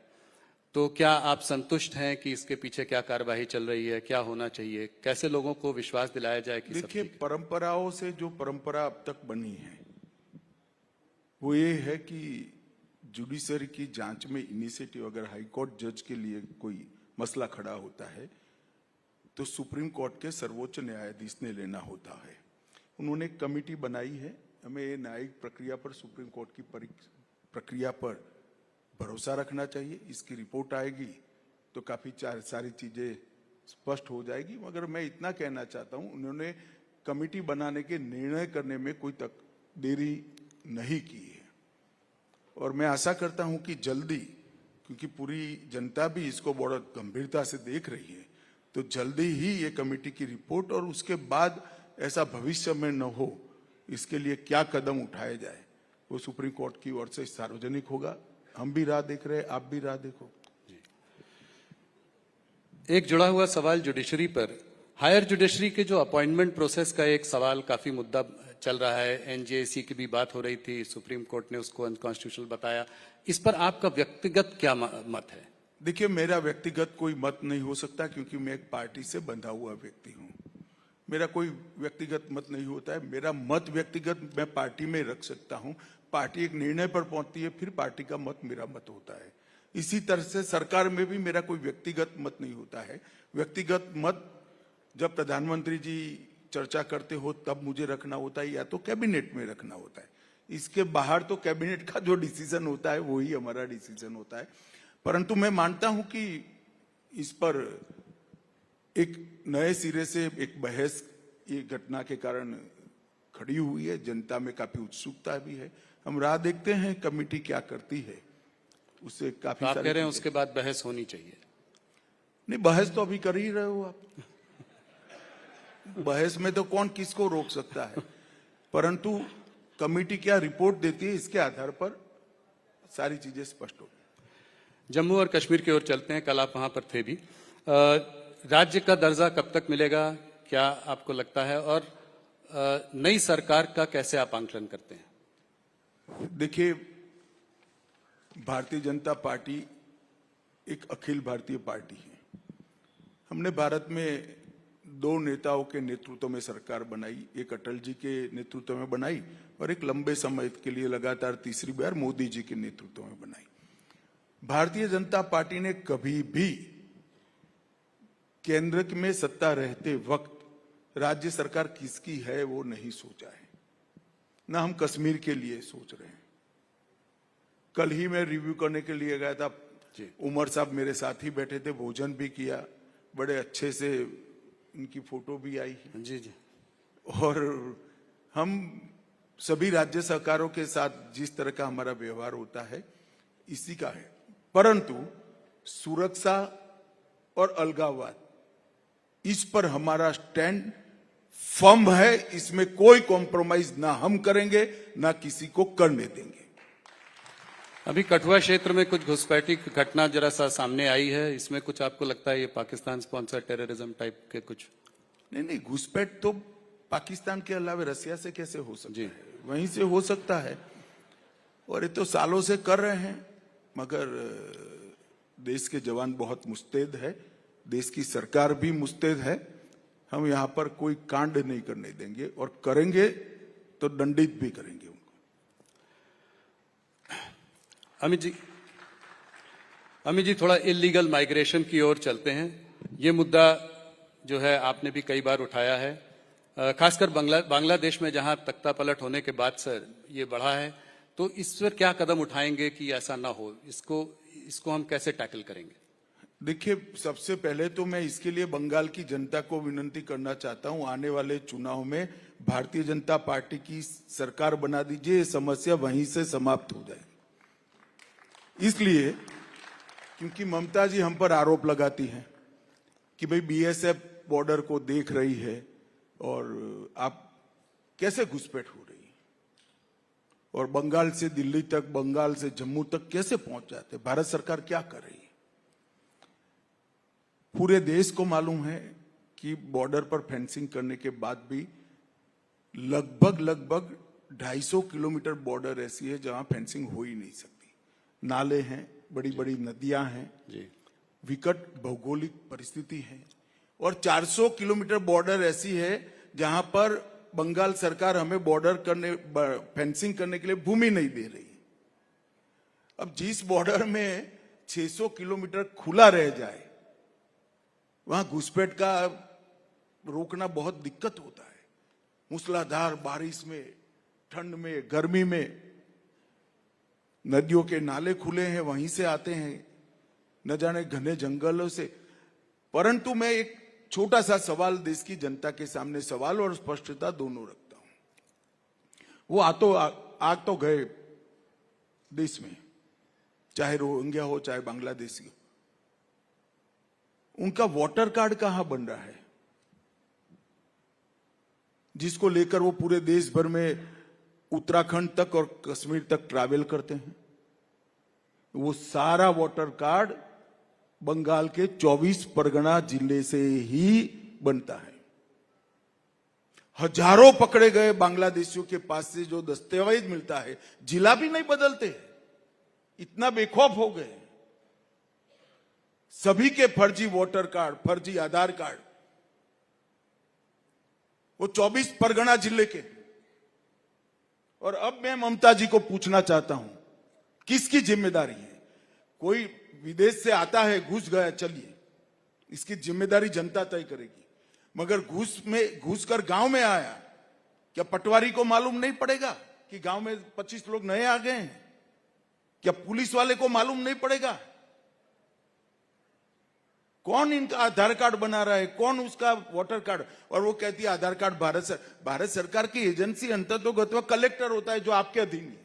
तो क्या आप संतुष्ट हैं कि इसके पीछे क्या कार्यवाही चल रही है, क्या होना चाहिए, कैसे लोगों को विश्वास दिलाया जाए कि देखिए, परंपराओं से जो परंपरा अब तक बनी है वो ये है कि जुडिशरी की जांच में इनिशिएटिव, अगर हाईकोर्ट जज के लिए कोई मसला खड़ा होता है तो सुप्रीम कोर्ट के सर्वोच्च न्यायाधीश ने लेना होता है। उन्होंने एक कमेटी बनाई है। हमें न्यायिक प्रक्रिया पर, सुप्रीम कोर्ट की प्रक्रिया पर भरोसा रखना चाहिए। इसकी रिपोर्ट आएगी तो काफी सारी चीजें स्पष्ट हो जाएगी। मगर मैं इतना कहना चाहता हूं, उन्होंने कमेटी बनाने के निर्णय करने में कोई तक देरी नहीं की है और मैं आशा करता हूं कि जल्दी, क्योंकि पूरी जनता भी इसको बहुत गंभीरता से देख रही है, तो जल्दी ही ये कमेटी की रिपोर्ट और उसके बाद ऐसा भविष्य में न हो, इसके लिए क्या कदम उठाए जाए, वो सुप्रीम कोर्ट की ओर से सार्वजनिक होगा। हम भी राह देख रहे हैं, आप भी राह देखो। एक जुड़ा हुआ सवाल जुडिशरी पर, हायर जुडिशरी के जो अपॉइंटमेंट प्रोसेस का एक सवाल काफी मुद्दा चल रहा है। एनजेसी की भी बात हो रही थी, सुप्रीम कोर्ट ने उसको अनकॉन्स्टिट्यूशनल बताया। इस पर आपका व्यक्तिगत क्या मत है? देखिए, मेरा व्यक्तिगत कोई मत नहीं हो सकता, क्योंकि मैं एक पार्टी से बंधा हुआ व्यक्ति हूं। मेरा कोई व्यक्तिगत मत नहीं होता है। मेरा मत व्यक्तिगत मैं पार्टी में रख सकता हूं। पार्टी एक निर्णय पर पहुंचती है, फिर पार्टी का मत मेरा मत होता है। इसी तरह से सरकार में भी मेरा कोई व्यक्तिगत मत नहीं होता है। व्यक्तिगत मत जब प्रधानमंत्री जी चर्चा करते हो तब मुझे रखना होता है, या तो कैबिनेट में रखना होता है। इसके बाहर तो कैबिनेट का जो डिसीजन होता है वही हमारा डिसीजन होता है। परंतु मैं मानता हूं कि इस पर एक नए सिरे से एक बहस ये घटना के कारण खड़ी हुई है। जनता में काफी उत्सुकता भी है। हम राह देखते हैं कमेटी क्या करती है, उससे काफी आप कह रहे हैं उसके बाद बहस होनी चाहिए? नहीं, बहस तो अभी कर ही रहे हो आप। बहस में तो कौन किसको रोक सकता है, परंतु कमेटी क्या रिपोर्ट देती है इसके आधार पर सारी चीजें स्पष्ट होगी। जम्मू और कश्मीर की ओर चलते हैं। कल आप वहां पर थे भी। राज्य का दर्जा कब तक मिलेगा, क्या आपको लगता है, और नई सरकार का कैसे आप आंकलन करते हैं? देखिए, भारतीय जनता पार्टी एक अखिल भारतीय पार्टी है। हमने भारत में दो नेताओं के नेतृत्व में सरकार बनाई, एक अटल जी के नेतृत्व में बनाई और एक लंबे समय के लिए लगातार तीसरी बार मोदी जी के नेतृत्व में बनाई। भारतीय जनता पार्टी ने कभी भी केंद्र में सत्ता रहते वक्त राज्य सरकार किसकी है वो नहीं सोचा है, ना हम कश्मीर के लिए सोच रहे हैं। कल ही मैं रिव्यू करने के लिए गया था, उमर साहब मेरे साथ ही बैठे थे, भोजन भी किया, बड़े अच्छे से उनकी फोटो भी आई है। जी जी। और हम सभी राज्य सरकारों के साथ जिस तरह का हमारा व्यवहार होता है इसी का है, परंतु सुरक्षा और अलगाववाद इस पर हमारा स्टैंड फर्म है, इसमें कोई कॉम्प्रोमाइज ना हम करेंगे ना किसी को करने देंगे। अभी कठुआ क्षेत्र में कुछ घुसपैठी की घटना जरा सा सामने आई है, इसमें कुछ आपको लगता है ये पाकिस्तान स्पॉन्सर टेररिज्म टाइप के कुछ? नहीं, घुसपैठ तो पाकिस्तान के अलावा रसिया से कैसे हो सकता है, वहीं से हो सकता है, और ये तो सालों से कर रहे हैं। मगर देश के जवान बहुत मुस्तैद है, देश की सरकार भी मुस्तैद है। हम यहाँ पर कोई कांड नहीं करने देंगे, और करेंगे तो दंडित भी करेंगे उनको। अमित जी थोड़ा इलीगल माइग्रेशन की ओर चलते हैं। ये मुद्दा जो है आपने भी कई बार उठाया है, खासकर बांग्लादेश में जहां तख्ता पलट होने के बाद सर ये बढ़ा है, तो इस पर क्या कदम उठाएंगे कि ऐसा ना हो? इसको हम कैसे टैकल करेंगे? देखिए, सबसे पहले तो मैं इसके लिए बंगाल की जनता को विनती करना चाहता हूं, आने वाले चुनाव में भारतीय जनता पार्टी की सरकार बना दीजिए, ये समस्या वहीं से समाप्त हो जाए। इसलिए क्योंकि ममता जी हम पर आरोप लगाती हैं कि भाई बीएसएफ बॉर्डर को देख रही है और आप कैसे घुसपैठ हो रही है, और बंगाल से दिल्ली तक, बंगाल से जम्मू तक कैसे पहुंच जाते, भारत सरकार क्या कर रही है। पूरे देश को मालूम है कि बॉर्डर पर फेंसिंग करने के बाद भी लगभग 250 किलोमीटर बॉर्डर ऐसी है जहां फेंसिंग हो ही नहीं सकती। नाले हैं, बड़ी बड़ी नदियां हैं, विकट भौगोलिक परिस्थिति है, और 400 किलोमीटर बॉर्डर ऐसी है जहां पर बंगाल सरकार हमें फेंसिंग करने के लिए भूमि नहीं दे रही। अब जिस बॉर्डर में 600 किलोमीटर खुला रह जाए, वहां घुसपैठ का रोकना बहुत दिक्कत होता है। मूसलाधार बारिश में, ठंड में, गर्मी में नदियों के नाले खुले हैं, वहीं से आते हैं, न जाने घने जंगलों से। परंतु मैं एक छोटा सा सवाल देश की जनता के सामने, सवाल और स्पष्टता दोनों रखता हूं। वो आग तो गए देश में, चाहे रोहिंग्या हो चाहे बांग्लादेशी हो, उनका वोटर कार्ड कहां बन रहा है, जिसको लेकर वो पूरे देश भर में उत्तराखंड तक और कश्मीर तक ट्रैवल करते हैं। वो सारा वोटर कार्ड बंगाल के 24 परगना जिले से ही बनता है। हजारों पकड़े गए बांग्लादेशियों के पास से जो दस्तावेज मिलता है, जिला भी नहीं बदलते, इतना बेखौफ हो गए। सभी के फर्जी वोटर कार्ड, फर्जी आधार कार्ड, वो 24 परगना जिले के। और अब मैं ममता जी को पूछना चाहता हूं, किसकी जिम्मेदारी है? कोई विदेश से आता है, घुस गया, चलिए, इसकी जिम्मेदारी जनता तय करेगी। मगर घुस कर गांव में आया, क्या पटवारी को मालूम नहीं पड़ेगा कि गांव में 25 लोग नए आ गए हैं? क्या पुलिस वाले को मालूम नहीं पड़ेगा? कौन इनका आधार कार्ड बना रहा है, कौन उसका वोटर कार्ड? और वो कहती है आधार कार्ड भारत सरकार की एजेंसी अंततोगत्वा कलेक्टर होता है, जो आपके अधीन है।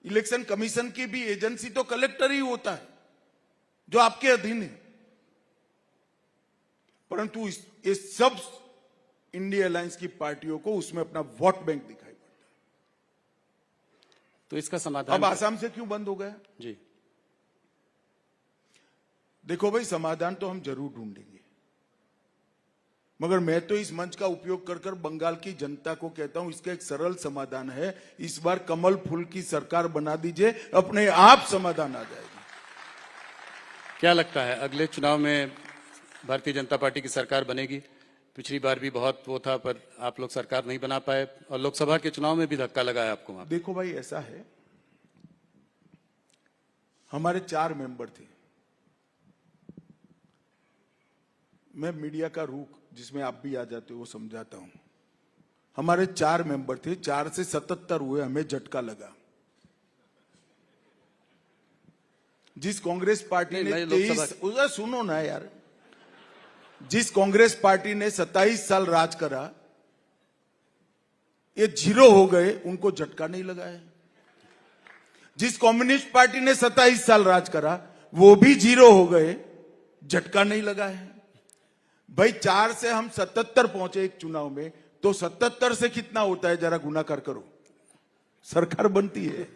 इलेक्शन कमीशन की भी एजेंसी तो कलेक्टर ही होता है, जो आपके अधीन है। परंतु ये सब इंडिया अलायंस की पार्टियों को उसमें अपना वोट बैंक दिखाई पड़ता है। तो इसका समाधान अब आसाम से क्यों बंद हो गया? जी, देखो भाई, समाधान तो हम जरूर ढूंढेंगे, मगर मैं तो इस मंच का उपयोग कर बंगाल की जनता को कहता हूं, इसका एक सरल समाधान है, इस बार कमल फूल की सरकार बना दीजिए, अपने आप समाधान आ जाएगा। क्या लगता है अगले चुनाव में भारतीय जनता पार्टी की सरकार बनेगी? पिछली बार भी बहुत वो था, पर आप लोग सरकार नहीं बना पाए और लोकसभा के चुनाव में भी धक्का लगाया आपको वहां। देखो भाई, ऐसा है, हमारे 4 मेंबर थे। मैं मीडिया का रुख, जिसमें आप भी आ जाते हो, वो समझाता हूं। हमारे 4 मेंबर थे, 4 से 77 हुए, हमें झटका लगा। जिस कांग्रेस पार्टी ने 23, सुनो ना यार, जिस कांग्रेस पार्टी ने 27 साल राज करा, ये 0 हो गए, उनको झटका नहीं लगा है। जिस कम्युनिस्ट पार्टी ने 27 साल राज करा, वो भी 0 हो गए, झटका नहीं लगा है। भाई 4 से हम 77 पहुंचे एक चुनाव में, तो 77 से कितना होता है, जरा गुणाकार करो। सरकार बनती है,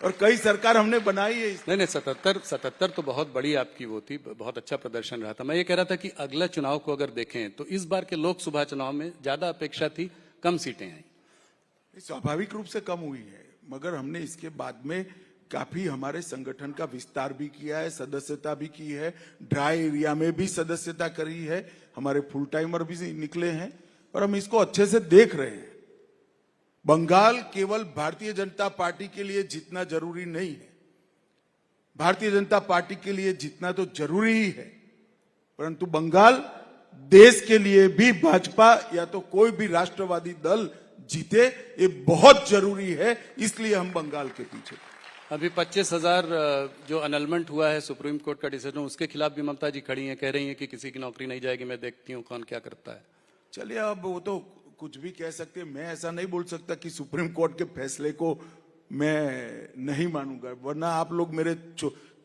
और कई सरकार हमने बनाई है। नहीं 77 तो बहुत बड़ी आपकी वो थी, बहुत अच्छा प्रदर्शन रहा था। मैं ये कह रहा था कि अगला चुनाव को अगर देखें तो इस बार के लोकसभा चुनाव में ज्यादा अपेक्षा थी, कम सीटें आई। स्वाभाविक रूप से कम हुई है, मगर हमने इसके बाद में काफी हमारे संगठन का विस्तार भी किया है, सदस्यता भी की है, ड्राई एरिया में भी सदस्यता करी है, हमारे फुल टाइमर भी निकले हैं, और हम इसको अच्छे से देख रहे हैं। बंगाल केवल भारतीय जनता पार्टी के लिए जीतना जरूरी नहीं है, भारतीय जनता पार्टी के लिए जीतना तो जरूरी ही है, परंतु बंगाल देश के लिए भी भाजपा या तो कोई भी राष्ट्रवादी दल जीते, ये बहुत जरूरी है, इसलिए हम बंगाल के पीछे। अभी 25,000 जो अनलमेंट हुआ है सुप्रीम कोर्ट का डिसीजन, उसके खिलाफ भी ममता जी खड़ी हैं, कह रही हैं कि किसी की नौकरी नहीं जाएगी, मैं देखती हूँ कौन क्या करता है। चलिए, अब वो तो कुछ भी कह सकते हैं, मैं ऐसा नहीं बोल सकता कि सुप्रीम कोर्ट के फैसले को मैं नहीं मानूंगा, वरना आप लोग मेरे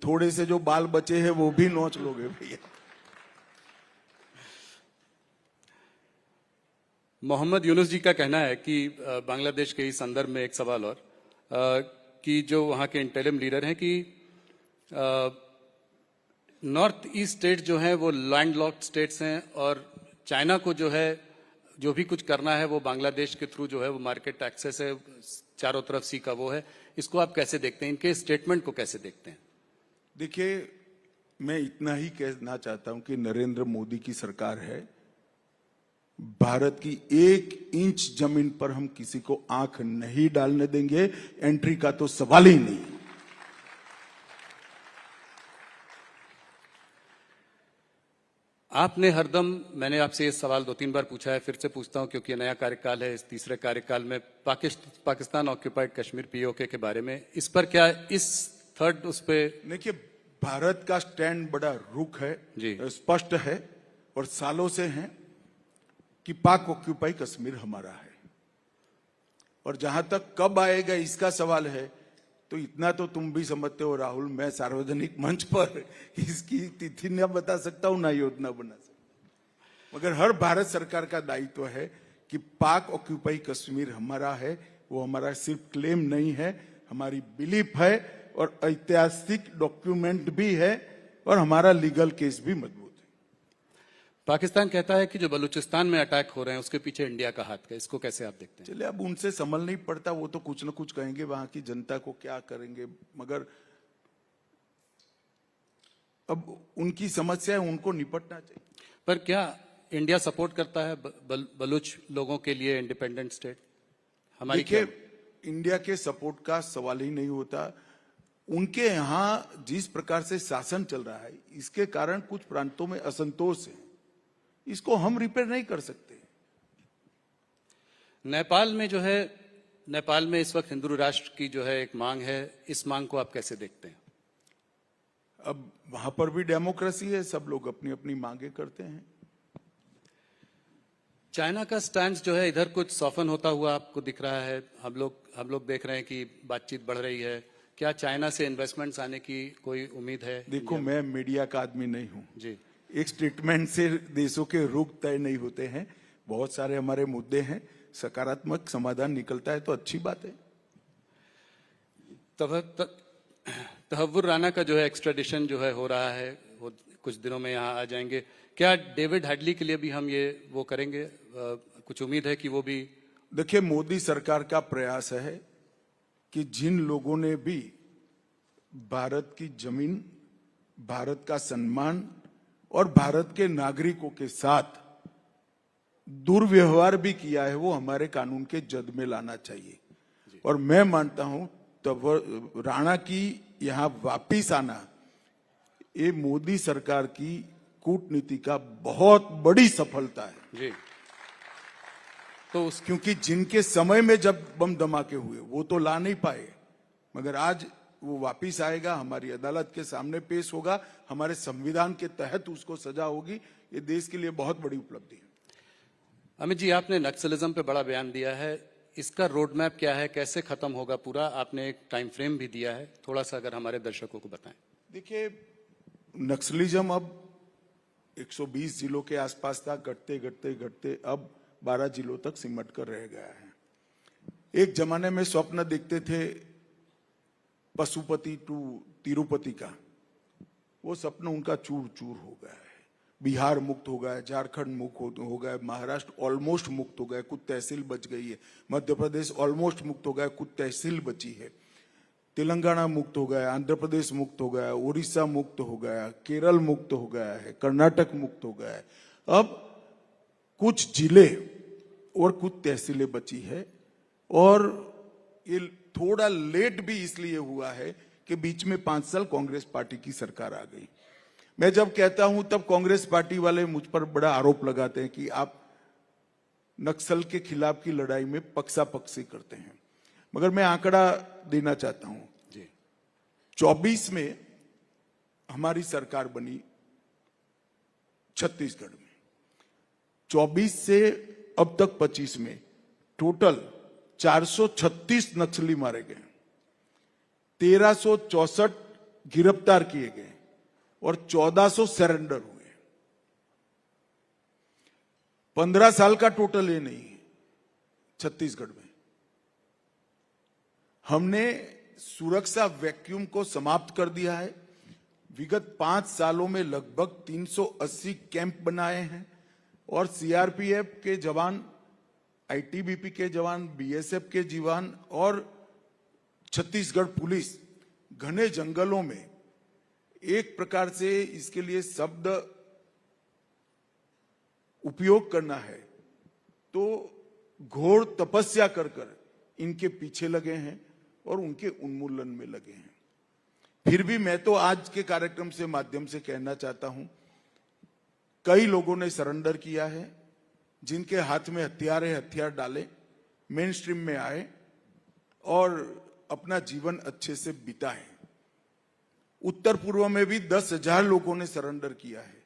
थोड़े से जो बाल बचे हैं वो भी नोच लोगे भैया। मोहम्मद यूनुस जी का कहना है कि बांग्लादेश के इस संदर्भ में एक सवाल और, कि जो वहां के इंटरिम लीडर हैं कि नॉर्थ ईस्ट स्टेट जो हैं वो लैंडलॉक्ड स्टेट्स हैं, और चाइना को जो है जो भी कुछ करना है वो बांग्लादेश के थ्रू जो है वो मार्केट एक्सेस है, चारों तरफ सी का वो है। इसको आप कैसे देखते हैं, इनके स्टेटमेंट को कैसे देखते हैं? देखिए, मैं इतना ही कहना चाहता हूं कि नरेंद्र मोदी की सरकार है, भारत की 1 इंच जमीन पर हम किसी को आंख नहीं डालने देंगे, एंट्री का तो सवाल ही नहीं। आपने हरदम, मैंने आपसे ये सवाल 2-3 बार पूछा है, फिर से पूछता हूं क्योंकि नया कार्यकाल है, इस तीसरे कार्यकाल में पाकिस्तान ऑक्यूपाइड कश्मीर पीओके के बारे में, इस पर क्या इस थर्ड उस पे? देखिए, भारत का स्टैंड बड़ा रुख है, स्पष्ट है, और सालों से है कि पाक ऑक्यूपाई कश्मीर हमारा है, और जहां तक कब आएगा इसका सवाल है, तो इतना तो तुम भी समझते हो राहुल, मैं सार्वजनिक मंच पर इसकी तिथि न बता सकता हूं, ना योजना बना सकता, मगर हर भारत सरकार का दायित्व है कि पाक ऑक्यूपाई कश्मीर हमारा है। वो हमारा सिर्फ क्लेम नहीं है, हमारी बिलीफ है, और ऐतिहासिक डॉक्यूमेंट भी है, और हमारा लीगल केस भी मजबूत है। पाकिस्तान कहता है कि जो बलूचिस्तान में अटैक हो रहे हैं उसके पीछे इंडिया का हाथ है, इसको कैसे आप देखते हैं? चलिए, अब उनसे संभल नहीं पड़ता, वो तो कुछ ना कुछ कहेंगे, वहां की जनता को क्या करेंगे, मगर अब उनकी समस्या है, उनको निपटना चाहिए। पर क्या इंडिया सपोर्ट करता है बलूच लोगों के लिए इंडिपेंडेंट स्टेट? हमारी देखिए, इंडिया के सपोर्ट का सवाल ही नहीं होता। उनके यहां जिस प्रकार से शासन चल रहा है, इसके कारण कुछ प्रांतों में असंतोष है, इसको हम रिपेयर नहीं कर सकते। नेपाल में जो है, नेपाल में इस वक्त हिंदू राष्ट्र की जो है एक मांग है, इस मांग को आप कैसे देखते हैं? अब वहां पर भी डेमोक्रेसी है, सब लोग अपनी अपनी मांगे करते हैं। चाइना का स्टैंड जो है इधर कुछ सॉफन होता हुआ आपको दिख रहा है, हम लोग देख रहे हैं कि बातचीत बढ़ रही है, क्या चाइना से इन्वेस्टमेंट्स आने की कोई उम्मीद है? देखो, मैं मीडिया का आदमी नहीं हूं जी, एक स्टेटमेंट से देशों के रुख तय नहीं होते हैं, बहुत सारे हमारे मुद्दे हैं, सकारात्मक समाधान निकलता है तो अच्छी बात है। तहव्वुर राणा का जो है एक्स्ट्राडिशन जो है हो रहा है, वो कुछ दिनों में यहाँ आ जाएंगे। क्या डेविड हेडली के लिए भी हम ये वो करेंगे? कुछ उम्मीद है कि वो भी? देखिए, मोदी सरकार का प्रयास है कि जिन लोगों ने भी भारत की जमीन, भारत का सम्मान और भारत के नागरिकों के साथ दुर्व्यवहार भी किया है, वो हमारे कानून के जद में लाना चाहिए। और मैं मानता हूं तब राणा की यहां वापिस आना ये मोदी सरकार की कूटनीति का बहुत बड़ी सफलता है जी। तो उस क्योंकि जिनके समय में जब बम धमाके हुए वो तो ला नहीं पाए, मगर आज वो वापिस आएगा, हमारी अदालत के सामने पेश होगा, हमारे संविधान के तहत उसको सजा होगी। ये देश के लिए बहुत बड़ी उपलब्धि है। अमित जी, आपने नक्सलिज्म पे बड़ा बयान दिया है, इसका रोड मैप क्या है, कैसे खत्म होगा पूरा? आपने एक टाइम फ्रेम भी दिया है, थोड़ा सा अगर हमारे दर्शकों को बताएं। देखिए, नक्सलिज्म अब 120 जिलों के आसपास था, घटते घटते घटते अब 12 जिलों तक सिमट कर रह गया है। एक जमाने में स्वप्न देखते थे पशुपति टू तिरुपति का, वो सपना उनका चूर चूर हो गया है। बिहार मुक्त हो गया है, झारखंड मुक्त हो गया है, महाराष्ट्र ऑलमोस्ट मुक्त हो गया है, कुछ तहसील बच गई है, मध्य प्रदेश ऑलमोस्ट मुक्त हो गया है, कुछ तहसील बची है, तेलंगाना मुक्त हो गया, आंध्र प्रदेश मुक्त हो गया, उड़ीसा मुक्त हो गया, केरल मुक्त हो गया है, कर्नाटक मुक्त हो गया है। अब कुछ जिले और कुछ तहसीलें बची है, और ये थोड़ा लेट भी इसलिए हुआ है कि बीच में 5 साल कांग्रेस पार्टी की सरकार आ गई। मैं जब कहता हूं तब कांग्रेस पार्टी वाले मुझ पर बड़ा आरोप लगाते हैं कि आप नक्सल के खिलाफ की लड़ाई में पक्षापक्षी करते हैं, मगर मैं आंकड़ा देना चाहता हूं जी। 24 में हमारी सरकार बनी छत्तीसगढ़ में, 24 से अब तक 25 में टोटल 436 नक्सली मारे गए, 1364 गिरफ्तार किए गए और 1400 सरेंडर हुए। 15 साल का टोटल ये नहीं है। छत्तीसगढ़ में हमने सुरक्षा वैक्यूम को समाप्त कर दिया है। विगत 5 सालों में लगभग 380 कैंप बनाए हैं और सीआरपीएफ के जवान, आईटीबीपी के जवान, बीएसएफ के जवान और छत्तीसगढ़ पुलिस घने जंगलों में, एक प्रकार से इसके लिए शब्द उपयोग करना है तो घोर तपस्या कर कर इनके पीछे लगे हैं और उनके उन्मूलन में लगे हैं। फिर भी मैं तो आज के कार्यक्रम से माध्यम से कहना चाहता हूं, कई लोगों ने सरेंडर किया है, जिनके हाथ में हथियार है, हथियार डाले, मेन स्ट्रीम में आए और अपना जीवन अच्छे से बिताए। उत्तर पूर्व में भी 10,000 लोगों ने सरेंडर किया है,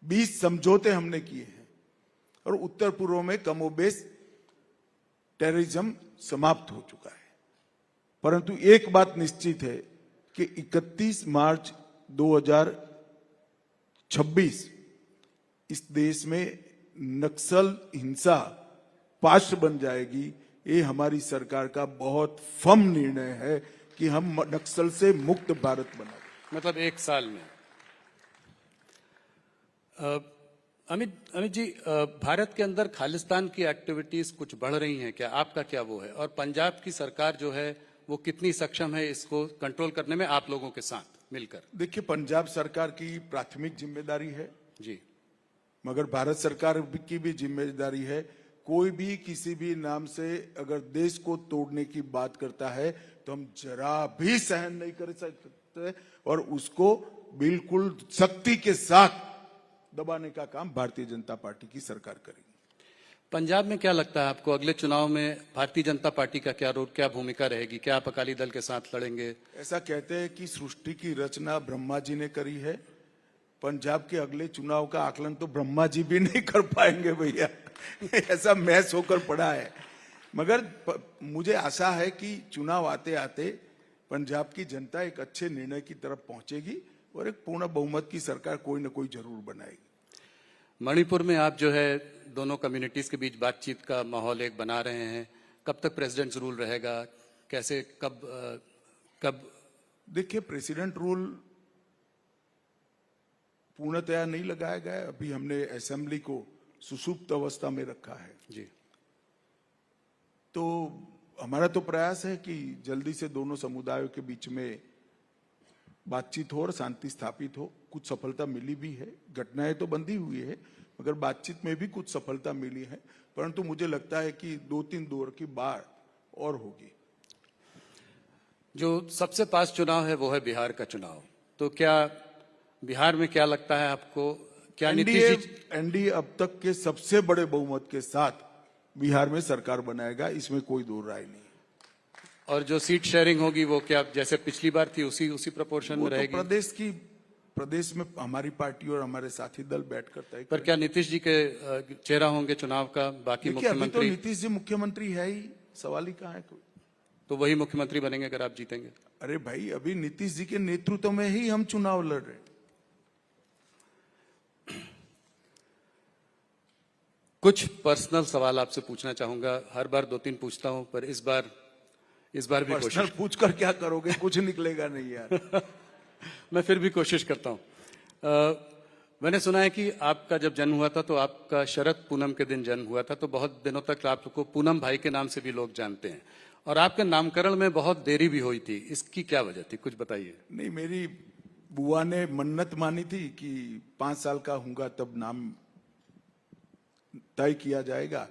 20 समझौते हमने किए हैं और उत्तर पूर्व में कमोबेश टेररिज्म समाप्त हो चुका है। परंतु एक बात निश्चित है कि 31 मार्च 2026 इस देश में नक्सल हिंसा पाश बन जाएगी। ये हमारी सरकार का बहुत फर्म निर्णय है कि हम नक्सल से मुक्त भारत बनाएं। मतलब 1 साल में। अमित जी, भारत के अंदर खालिस्तान की एक्टिविटीज कुछ बढ़ रही हैं क्या? आपका क्या वो है? और पंजाब की सरकार जो है वो कितनी सक्षम है इसको कंट्रोल करने में आप लोगों के साथ मिलकर? देखिए, पंजाब सरकार की प्राथमिक जिम्मेदारी है जी, मगर भारत सरकार की भी जिम्मेदारी है। कोई भी किसी भी नाम से अगर देश को तोड़ने की बात करता है तो हम जरा भी सहन नहीं कर सकते और उसको बिल्कुल सख्ती के साथ दबाने का काम भारतीय जनता पार्टी की सरकार करेगी। पंजाब में क्या लगता है आपको, अगले चुनाव में भारतीय जनता पार्टी का क्या रोल, क्या भूमिका रहेगी? क्या आप अकाली दल के साथ लड़ेंगे? ऐसा कहते हैं कि सृष्टि की रचना ब्रह्मा जी ने करी है, पंजाब के अगले चुनाव का आकलन तो ब्रह्मा जी भी नहीं कर पाएंगे भैया। ऐसा मैच होकर पड़ा है। मगर मुझे आशा है कि चुनाव आते आते पंजाब की जनता एक अच्छे निर्णय की तरफ पहुंचेगी और एक पूर्ण बहुमत की सरकार कोई ना कोई जरूर बनाएगी। मणिपुर में आप जो है दोनों कम्युनिटीज के बीच बातचीत का माहौल एक बना रहे हैं, कब तक प्रेसिडेंट्स रूल रहेगा? कैसे, कब देखिए, प्रेसिडेंट रूल पूर्णतया नहीं लगाया गया है। अभी हमने असेंबली को सुषुप्त अवस्था में रखा है। जी, तो हमारा तो प्रयास है कि जल्दी से दोनों समुदायों के बीच में बातचीत हो और शांति स्थापित हो। कुछ सफलता मिली भी है, घटनाएं तो बंदी हुई है, मगर बातचीत में भी कुछ सफलता मिली है। परंतु मुझे लगता है कि 2-3 दौर की बाढ़ और होगी। जो सबसे पास चुनाव है वो है बिहार का चुनाव। तो क्या बिहार में क्या लगता है आपको, क्या नीतीश जी एनडीए अब तक के सबसे बड़े बहुमत के साथ बिहार में सरकार बनाएगा, इसमें कोई दो राय नहीं। और जो सीट शेयरिंग होगी वो क्या जैसे पिछली बार थी उसी प्रपोर्शन में वो तो रहेगी? प्रदेश में हमारी पार्टी और हमारे साथी दल बैठकर तय पर क्या नीतीश जी के चेहरा होंगे चुनाव का? बाकी देखिए, अभी तो मुख्यमंत्री नीतीश जी मुख्यमंत्री है ही, सवाल ही कहाँ है कोई। तो वही मुख्यमंत्री बनेंगे अगर आप जीतेंगे? अरे भाई, अभी नीतीश जी के नेतृत्व में ही हम चुनाव लड़ रहे हैं। कुछ पर्सनल सवाल आपसे पूछना चाहूंगा। हर बार 2-3 पूछता हूं, पर इस बार भी पर्सनल कोशिश पूछकर क्या करोगे, कुछ निकलेगा नहीं यार। मैं फिर भी कोशिश करता हूं। मैंने सुना है कि आपका जब जन्म हुआ था तो आपका शरद पूनम के दिन जन्म हुआ था, तो बहुत दिनों तक आपको पूनम भाई के नाम से भी लोग जानते हैं, और आपके नामकरण में बहुत देरी भी हुई थी। इसकी क्या वजह थी, कुछ बताइए। नहीं, मेरी बुआ ने मन्नत मानी थी कि 5 साल का हूंगा तब नाम तय किया जाएगा।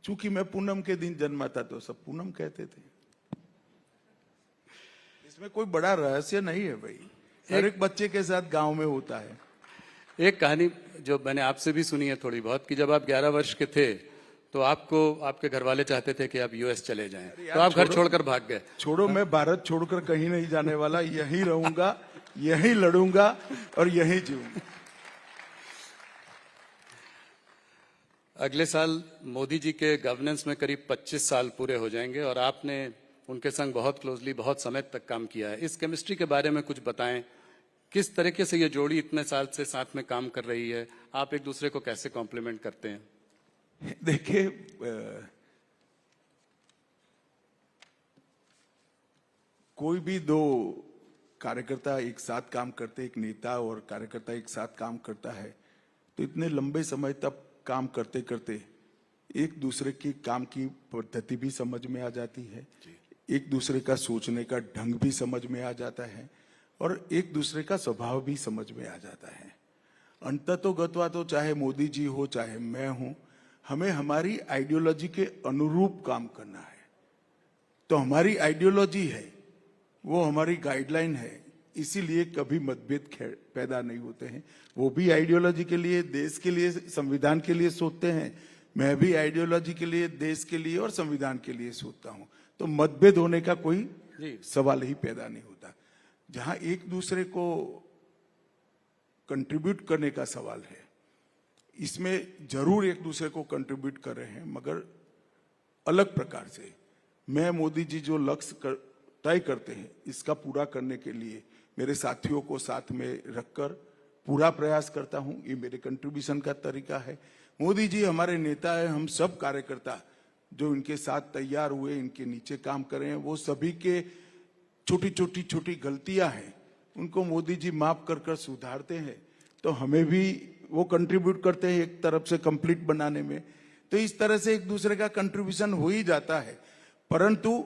चूंकि मैं पूनम के दिन जन्मा था तो सब पूनम कहते थे। इसमें कोई बड़ा रहस्य नहीं है भाई, हर एक बच्चे के साथ गांव में होता है। एक कहानी जो मैंने आपसे भी सुनी है थोड़ी बहुत, कि जब आप 11 वर्ष के थे तो आपको आपके घर वाले चाहते थे कि आप यूएस चले जाएं, तो आप घर छोड़कर भाग गए। छोड़ो, मैं भारत छोड़कर कहीं नहीं जाने वाला, यहीं रहूंगा, यहीं लड़ूंगा और यहीं जीऊंगा। अगले साल मोदी जी के गवर्नेंस में करीब 25 साल पूरे हो जाएंगे, और आपने उनके संग बहुत क्लोजली बहुत समय तक काम किया है। इस केमिस्ट्री के बारे में कुछ बताएं, किस तरीके से ये जोड़ी इतने साल से साथ में काम कर रही है, आप एक दूसरे को कैसे कॉम्प्लीमेंट करते हैं? देखिए, कोई भी दो कार्यकर्ता एक साथ काम करते, एक नेता और कार्यकर्ता एक साथ काम करता है, तो इतने लंबे समय तक काम करते करते एक दूसरे की काम की पद्धति भी समझ में आ जाती है, एक दूसरे का सोचने का ढंग भी समझ में आ जाता है, और एक दूसरे का स्वभाव भी समझ में आ जाता है। अंततोगत्वा तो चाहे मोदी जी हो चाहे मैं हूं, हमें हमारी आइडियोलॉजी के अनुरूप काम करना है। तो हमारी आइडियोलॉजी है, वो हमारी गाइडलाइन है, इसीलिए कभी मतभेद पैदा नहीं होते हैं। वो भी आइडियोलॉजी के लिए, देश के लिए, संविधान के लिए सोचते हैं, मैं भी आइडियोलॉजी के लिए, देश के लिए और संविधान के लिए सोचता हूं। तो मतभेद होने का कोई सवाल ही पैदा नहीं होता। जहां एक दूसरे को कंट्रीब्यूट करने का सवाल है, इसमें जरूर एक दूसरे को कंट्रीब्यूट कर रहे हैं, मगर अलग प्रकार से। मैं मोदी जी जो लक्ष्य तय करते हैं, इसका पूरा करने के लिए मेरे साथियों को साथ में रखकर पूरा प्रयास करता हूं। ये मेरे कंट्रीब्यूशन का तरीका है। मोदी जी हमारे नेता है, हम सब कार्यकर्ता जो इनके साथ तैयार हुए, इनके नीचे काम कर रहे हैं, वो सभी के छोटी गलतियां हैं, उनको मोदी जी माफ कर कर सुधारते हैं। तो हमें भी वो कंट्रीब्यूट करते हैं एक तरफ से कंप्लीट बनाने में। तो इस तरह से एक दूसरे का कंट्रीब्यूशन हो ही जाता है। परंतु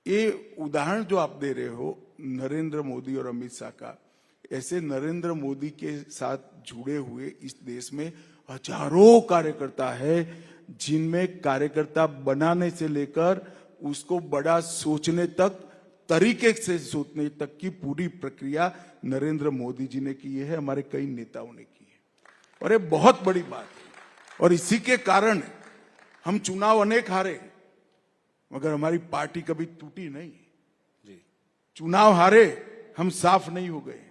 ये उदाहरण जो आप दे रहे हो नरेंद्र मोदी और अमित शाह का, ऐसे नरेंद्र मोदी के साथ जुड़े हुए इस देश में हजारों कार्यकर्ता है, जिनमें कार्यकर्ता बनाने से लेकर उसको बड़ा सोचने तक, तरीके से सोचने तक की पूरी प्रक्रिया नरेंद्र मोदी जी ने की है, हमारे कई नेताओं ने की है, और ये बहुत बड़ी बात है। और इसी के कारण हम चुनाव अनेक हारे, मगर हमारी पार्टी कभी टूटी नहीं। जी, चुनाव हारे, हम साफ नहीं हो गए।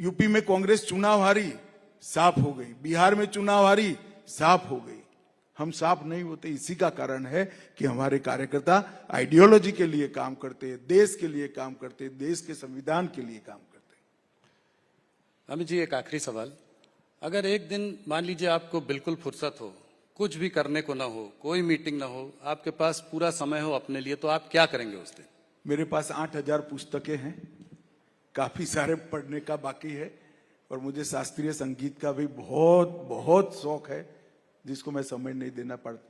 यूपी में कांग्रेस चुनाव हारी, साफ हो गई। बिहार में चुनाव हारी, साफ हो गई। हम साफ नहीं होते, इसी का कारण है कि हमारे कार्यकर्ता आइडियोलॉजी के लिए काम करते हैं, देश के लिए काम करते हैं, देश के संविधान के लिए काम करते हैं। अमित जी, एक आखिरी सवाल। अगर एक दिन मान लीजिए आपको बिल्कुल फुर्सत हो कुछ भी करने को ना हो, कोई मीटिंग ना हो, आपके पास पूरा समय हो अपने लिए, तो आप क्या करेंगे उस दिन? मेरे पास 8,000 पुस्तकें हैं, काफी सारे पढ़ने का बाकी है, और मुझे शास्त्रीय संगीत का भी बहुत बहुत शौक है, जिसको मैं समय नहीं देना पड़ता।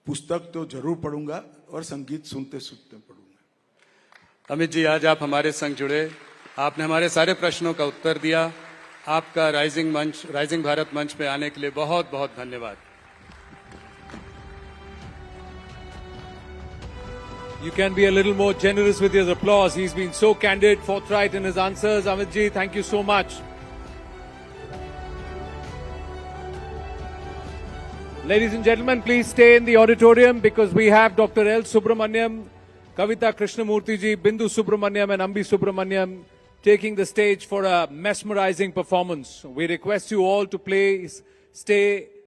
पुस्तक तो जरूर पढ़ूंगा और संगीत सुनते सुनते पढ़ूंगा। अमित जी, आज आप हमारे संग जुड़े, आपने हमारे सारे प्रश्नों का उत्तर दिया। आपका राइजिंग भारत मंच पे आने के लिए बहुत बहुत धन्यवाद। You can be a little more generous with your applause. He's been so candid, forthright in his answers. Amit ji, thank you so much. Ladies and gentlemen, please stay in the auditorium because we have Dr. L. Subramaniam, Kavita Krishnamurthy ji, Bindu Subramaniam and Ambi Subramaniam taking the stage for a mesmerizing performance. We request you all to please stay